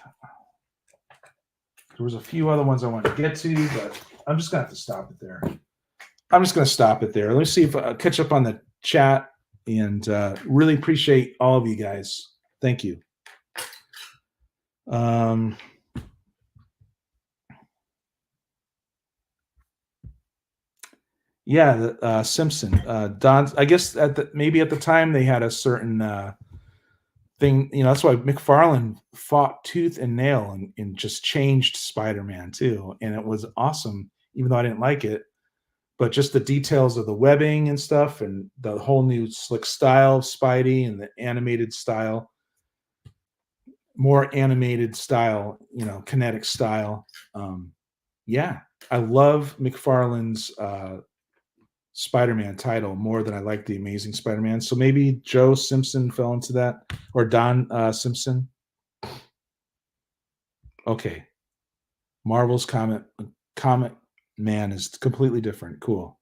there was a few other ones I wanted to get to, but I'm just gonna have to stop it there. I'm just gonna stop it there. Let me see if I catch up on the chat, and really appreciate all of you guys. Thank you. Yeah, Simpson. Don. I guess maybe at the time they had a certain thing. That's why McFarlane fought tooth and nail and just changed Spider-Man too, and it was awesome. Even though I didn't like it, but just the details of the webbing and stuff, and the whole new slick style of Spidey and the animated style, more animated style, kinetic style. Yeah, I love McFarlane's Spider-Man title more than I like the Amazing Spider-Man. So maybe Joe Simpson fell into that, or Don Simpson. Okay, Marvel's Comic Man is completely different. Cool.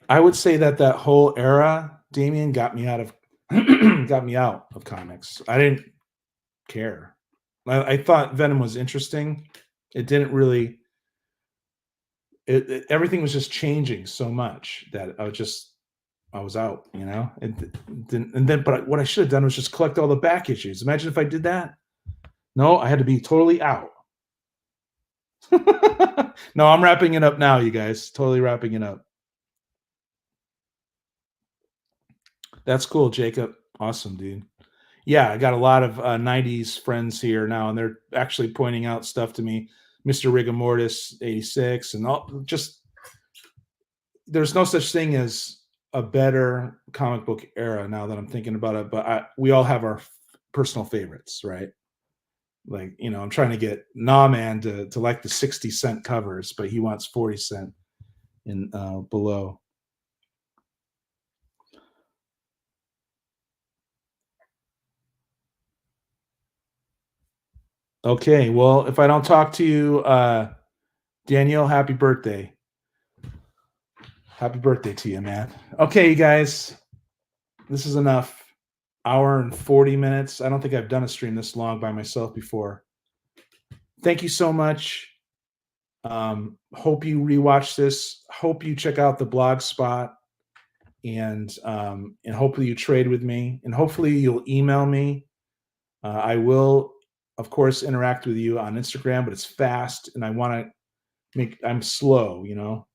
I would say that whole era, Damien, got me out of comics. I didn't care. I thought Venom was interesting. It didn't really. Everything was just changing so much that I was out. But what I should have done was just collect all the back issues. Imagine if I did that. No, I had to be totally out. No, I'm wrapping it up now, you guys. Totally wrapping it up. That's cool, Jacob. Awesome, dude. Yeah, I got a lot of 90s friends here now, and they're actually pointing out stuff to me. Mr. Rigamortis 86 and all. Just there's no such thing as a better comic book era now that I'm thinking about it, but we all have our personal favorites, right? Like, I'm trying to get Man to like the 60-cent covers, but he wants 40-cent in below. Okay, well, if I don't talk to you, Daniel, happy birthday. Happy birthday to you, man. Okay, you guys, this is enough. Hour and 40 minutes. I don't think I've done a stream this long by myself before. Thank you so much. Hope you rewatch this. Hope you check out the blog spot, and hopefully you trade with me, and hopefully you'll email me. I will, of course, interact with you on Instagram, but it's fast, and I want to I'm slow,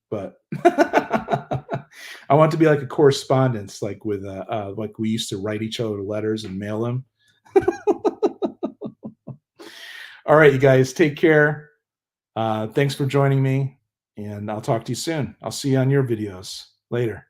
but I want to be like a correspondence, like with like we used to write each other letters and mail them. All right, you guys, take care. Thanks for joining me, and I'll talk to you soon. I'll see you on your videos later.